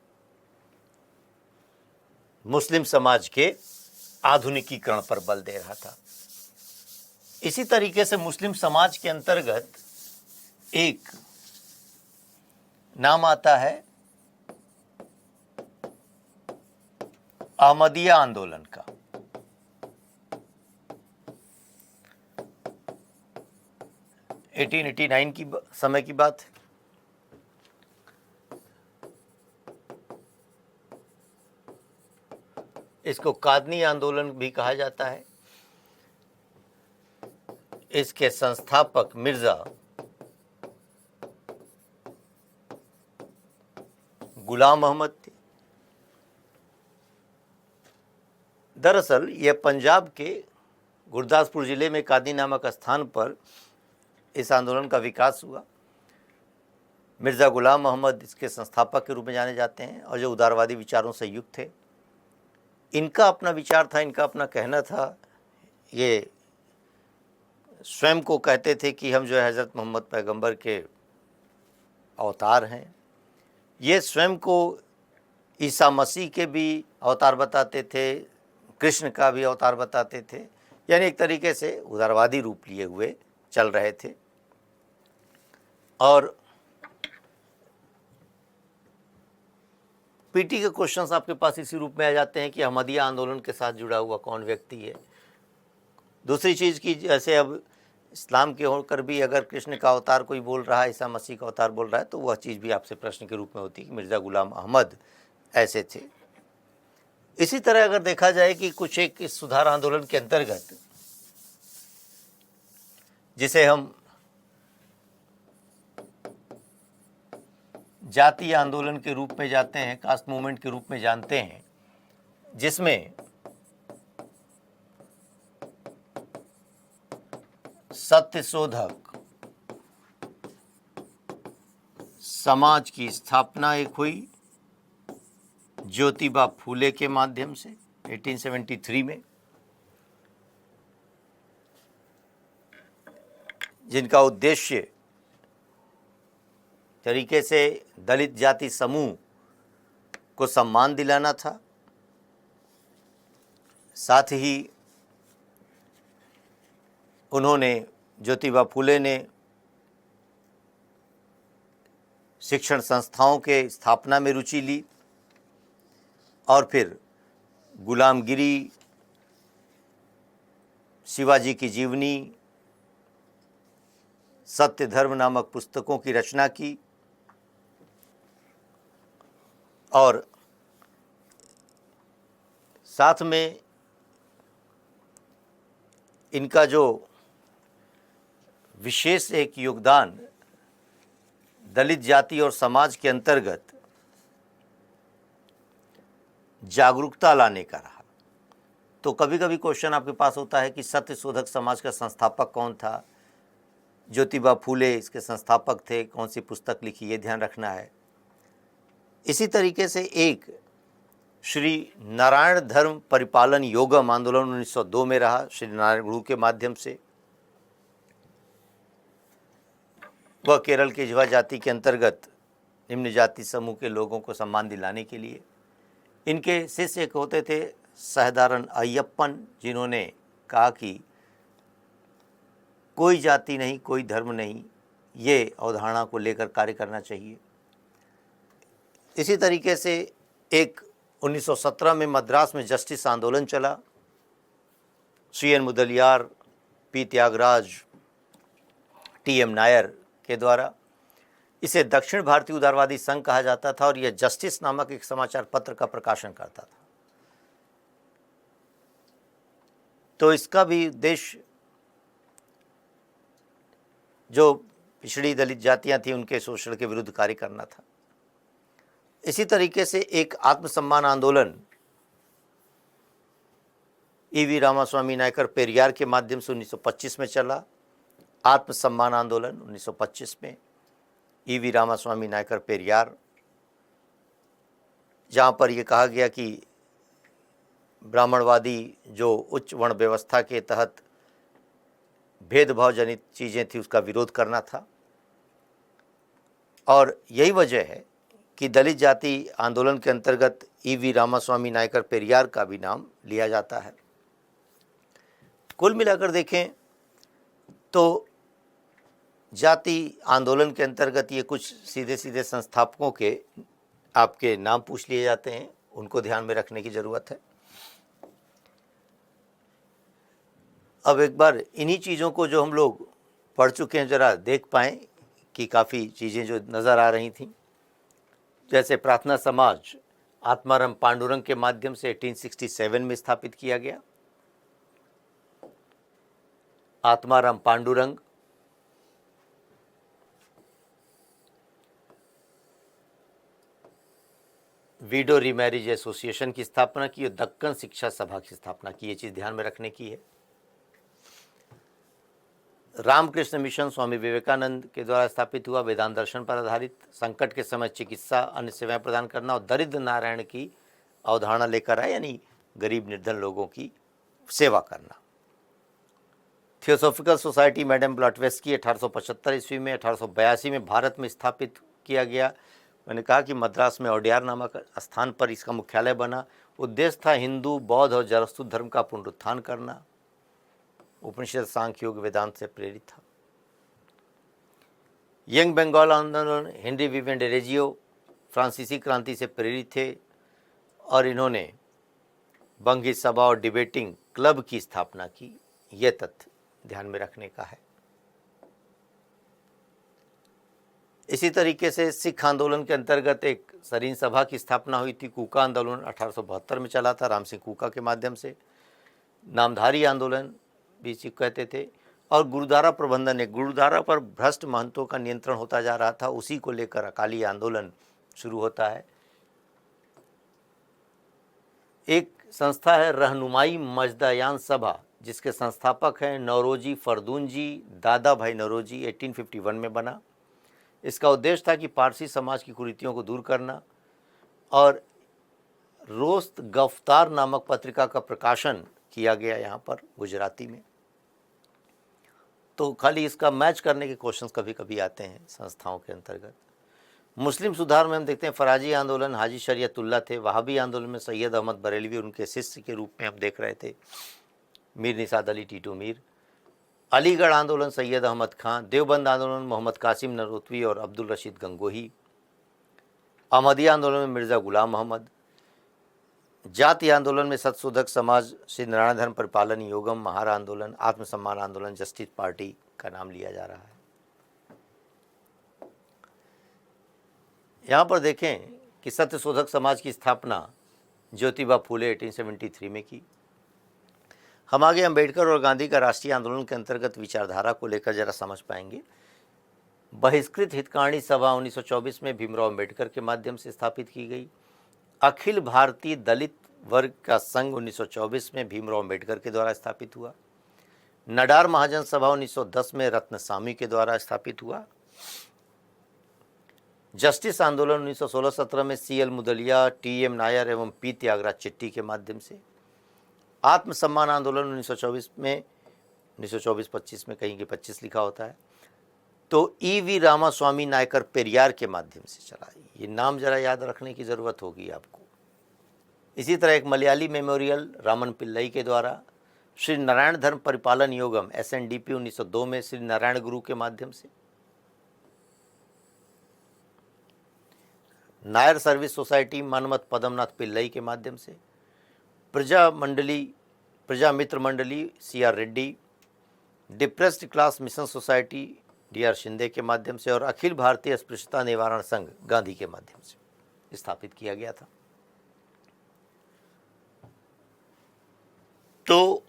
मुस्लिम समाज के आधुनिकीकरण पर बल दे रहा था। इसी तरीके से मुस्लिम समाज के अंतर्गत एक नाम आता है अहमदिया आंदोलन का। (1889) की समय की बात है। इसको कादनी आंदोलन भी कहा जाता है। इसके संस्थापक मिर्जा गुलाम अहमद थे। दरअसल यह पंजाब के गुरदासपुर जिले में कादनी नामक स्थान पर इस आंदोलन का विकास हुआ। मिर्ज़ा गुलाम अहमद इसके संस्थापक के रूप में जाने जाते हैं, और जो उदारवादी विचारों से युक्त थे। इनका अपना विचार था, इनका अपना कहना था। ये स्वयं को कहते थे कि हम जो है हज़रत मोहम्मद पैगंबर के अवतार हैं। ये स्वयं को ईसा मसीह के भी अवतार बताते थे, कृष्ण का भी अवतार बताते थे। यानी एक तरीके से उदारवादी रूप लिए हुए चल रहे थे। और पीटी के क्वेश्चंस आपके पास इसी रूप में आ जाते हैं कि अहमदिया आंदोलन के साथ जुड़ा हुआ कौन व्यक्ति है। दूसरी चीज़ की, जैसे अब इस्लाम के होकर भी अगर कृष्ण का अवतार कोई बोल रहा है, ईसा मसीह का अवतार बोल रहा है, तो वह चीज़ भी आपसे प्रश्न के रूप में होती है कि मिर्ज़ा गुलाम अहमद ऐसे थे। इसी तरह अगर देखा जाए कि कुछ एक इस सुधार आंदोलन के अंतर्गत, जिसे हम जातीय आंदोलन के रूप में जाते हैं, कास्ट मूवमेंट के रूप में जानते हैं, जिसमें सत्यशोधक समाज की स्थापना एक हुई ज्योतिबा फूले के माध्यम से 1873 में, जिनका उद्देश्य तरीके से दलित जाति समूह को सम्मान दिलाना था। साथ ही उन्होंने, ज्योतिबा फूले ने शिक्षण संस्थाओं के स्थापना में रुचि ली, और फिर गुलामगिरी, शिवाजी की जीवनी, सत्य धर्म नामक पुस्तकों की रचना की। और साथ में इनका जो विशेष एक योगदान दलित जाति और समाज के अंतर्गत जागरूकता लाने का रहा। तो कभी कभी क्वेश्चन आपके पास होता है कि सत्यशोधक समाज का संस्थापक कौन था, ज्योतिबा फूले इसके संस्थापक थे, कौन सी पुस्तक लिखी ये ध्यान रखना है। इसी तरीके से एक श्री नारायण धर्म परिपालन योगम आंदोलन 1902 में रहा, श्री नारायण गुरु के माध्यम से। वह केरल के युवा जाति के अंतर्गत निम्न जाति समूह के लोगों को सम्मान दिलाने के लिए, इनके शिष्य एक होते थे सहदारन अय्यप्पन, जिन्होंने कहा कि कोई जाति नहीं, कोई धर्म नहीं, ये अवधारणा को लेकर कार्य करना चाहिए। इसी तरीके से एक 1917 में मद्रास में जस्टिस आंदोलन चला। C N Mudaliar, P Tyagaraj, T M Nair के द्वारा। इसे दक्षिण भारतीय उदारवादी संघ कहा जाता था और यह जस्टिस नामक एक समाचार पत्र का प्रकाशन करता था। तो इसका भी उद्देश्य जो पिछड़ी दलित जातियां थी उनके शोषण के विरुद्ध कार्य करना था। इसी तरीके से एक आत्मसम्मान आंदोलन ईवी रामास्वामी नायकर पेरियार के माध्यम से 1925 में चला। आत्मसम्मान आंदोलन 1925 में ईवी रामास्वामी नायकर पेरियार, जहाँ पर यह कहा गया कि ब्राह्मणवादी जो उच्च वर्ण व्यवस्था के तहत भेदभाव जनित चीज़ें थी उसका विरोध करना था। और यही वजह है कि दलित जाति आंदोलन के अंतर्गत ईवी रामास्वामी नायकर पेरियार का भी नाम लिया जाता है। कुल मिलाकर देखें तो जाति आंदोलन के अंतर्गत ये कुछ सीधे सीधे संस्थापकों के आपके नाम पूछ लिए जाते हैं, उनको ध्यान में रखने की ज़रूरत है। अब एक बार इन्हीं चीज़ों को जो हम लोग पढ़ चुके हैं ज़रा देख पाएँ कि काफ़ी चीज़ें जो नज़र आ रही थीं। जैसे प्रार्थना समाज आत्माराम पांडुरंग के माध्यम से 1867 में स्थापित किया गया। Atmaram Pandurang widow remarriage association की स्थापना की और दक्कन शिक्षा सभा की स्थापना की। ये चीज़ ध्यान में रखने की है। रामकृष्ण मिशन स्वामी विवेकानंद के द्वारा स्थापित हुआ, वेदांत दर्शन पर आधारित, संकट के समय चिकित्सा अन्य सेवाएं प्रदान करना और दरिद्र नारायण की अवधारणा लेकर आए, यानी गरीब निर्धन लोगों की सेवा करना। थियोसॉफिकल सोसाइटी मैडम ब्लॉटवेस्की 1875 ईस्वी में, 1882 में भारत में स्थापित किया गया। मैंने कहा कि मद्रास में ओडियार नामक स्थान पर इसका मुख्यालय बना। उद्देश्य था हिंदू, बौद्ध और जरस्तु धर्म का पुनरुत्थान करना। उपनिषद, सांख्य, योग, वेदांत से प्रेरित था। यंग बंगाल आंदोलन हेनरी विवियन डेरेजियो फ्रांसीसी क्रांति से प्रेरित थे और इन्होंने बंगी सभा और डिबेटिंग क्लब की स्थापना की। यह तथ्य ध्यान में रखने का है। इसी तरीके से सिख आंदोलन के अंतर्गत एक सरीन सभा की स्थापना हुई थी। कूका आंदोलन 1872 में चला था राम सिंह कूका के माध्यम से। नामधारी आंदोलन भी सिख कहते थे। और गुरुद्वारा प्रबंधन, एक गुरुद्वारा पर भ्रष्ट महंतों का नियंत्रण होता जा रहा था, उसी को लेकर अकाली आंदोलन शुरू होता है। एक संस्था है रहनुमाई मजदायान सभा, जिसके संस्थापक हैं नौरोजी फरदून जी, दादा भाई नौरोजी, 1851 में बना। इसका उद्देश्य था कि पारसी समाज की कुरीतियों को दूर करना और रोस्त गफ्तार नामक पत्रिका का प्रकाशन किया गया यहाँ पर गुजराती में। तो खाली इसका मैच करने के क्वेश्चंस कभी कभी आते हैं संस्थाओं के अंतर्गत। मुस्लिम सुधार में हम देखते हैं फराजी आंदोलन हाजी शरीयतुल्लाह थे। वहाबी आंदोलन में सैयद अहमद बरेलवी उनके शिष्य के रूप में हम देख रहे थे, मीर निसाद अली टीटू मीर। अलीगढ़ आंदोलन सैयद अहमद खां। देवबंद आंदोलन मोहम्मद कासिम नरोत्वी और अब्दुल रशीद गंगोही। अहमदिया आंदोलन में मिर्ज़ा गुलाम मोहम्मद। जाति आंदोलन में सतशोधक समाज, श्री नारायण धर्म परिपालन योगम, महारा आंदोलन, आत्मसम्मान आंदोलन, जस्टिस पार्टी का नाम लिया जा रहा है। यहाँ पर देखें कि सत्यशोधक समाज की स्थापना ज्योतिबा फूले 1873 में की। हम आगे अम्बेडकर और गांधी का राष्ट्रीय आंदोलन के अंतर्गत विचारधारा को लेकर जरा समझ पाएंगे। बहिष्कृत हितकारिणी सभा 1924 में भीमराव अम्बेडकर के माध्यम से स्थापित की गई। अखिल भारतीय दलित वर्ग का संघ 1924 में भीमराव अम्बेडकर के द्वारा स्थापित हुआ। नडार महाजन सभा 1910 में रत्नसामी के द्वारा स्थापित हुआ। जस्टिस आंदोलन 1916-17 में सीएल मुदलिया, टीएम नायर एवं पी त्यागराज चिट्टी के माध्यम से। आत्मसम्मान आंदोलन 1924-25 में, कहीं के 25 लिखा होता है, तो ईवी रामास्वामी नायकर पेरियार के माध्यम से चला। ये नाम जरा याद रखने की ज़रूरत होगी आपको। इसी तरह एक मलयाली मेमोरियल रामन पिल्लई के द्वारा। श्री नारायण धर्म परिपालन योगम SNDP 1902 में श्री नारायण गुरु के माध्यम से। नायर सर्विस सोसाइटी मनमत पदमनाथ पिल्लई के माध्यम से। प्रजा मित्र मंडली CR Reddy. Depressed class mission society DR Shinde के माध्यम से। और अखिल भारतीय अस्पृश्यता निवारण संघ गांधी के माध्यम से स्थापित किया गया था। तो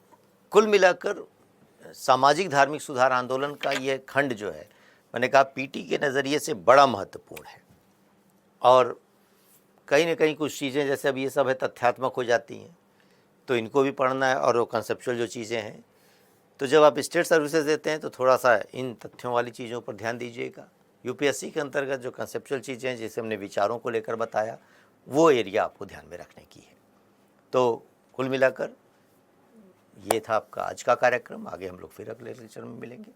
कुल मिलाकर सामाजिक धार्मिक सुधार आंदोलन का यह खंड जो है, मैंने कहा पीटी के नज़रिए से बड़ा महत्वपूर्ण है। और कहीं ना कहीं कुछ चीज़ें जैसे अब ये सब है तथ्यात्मक हो जाती हैं, तो इनको भी पढ़ना है। और वो कंसेप्चुअल जो चीज़ें हैं, तो जब आप स्टेट सर्विसेज देते हैं तो थोड़ा सा इन तथ्यों वाली चीज़ों पर ध्यान दीजिएगा। यूपीएससी के अंतर्गत जो कंसेप्चुअल चीज़ें हैं, जैसे हमने विचारों को लेकर बताया, वो एरिया आपको ध्यान में रखने की है। तो कुल मिलाकर ये था आपका आज का कार्यक्रम। आगे हम लोग फिर अगले लेक्चर में मिलेंगे।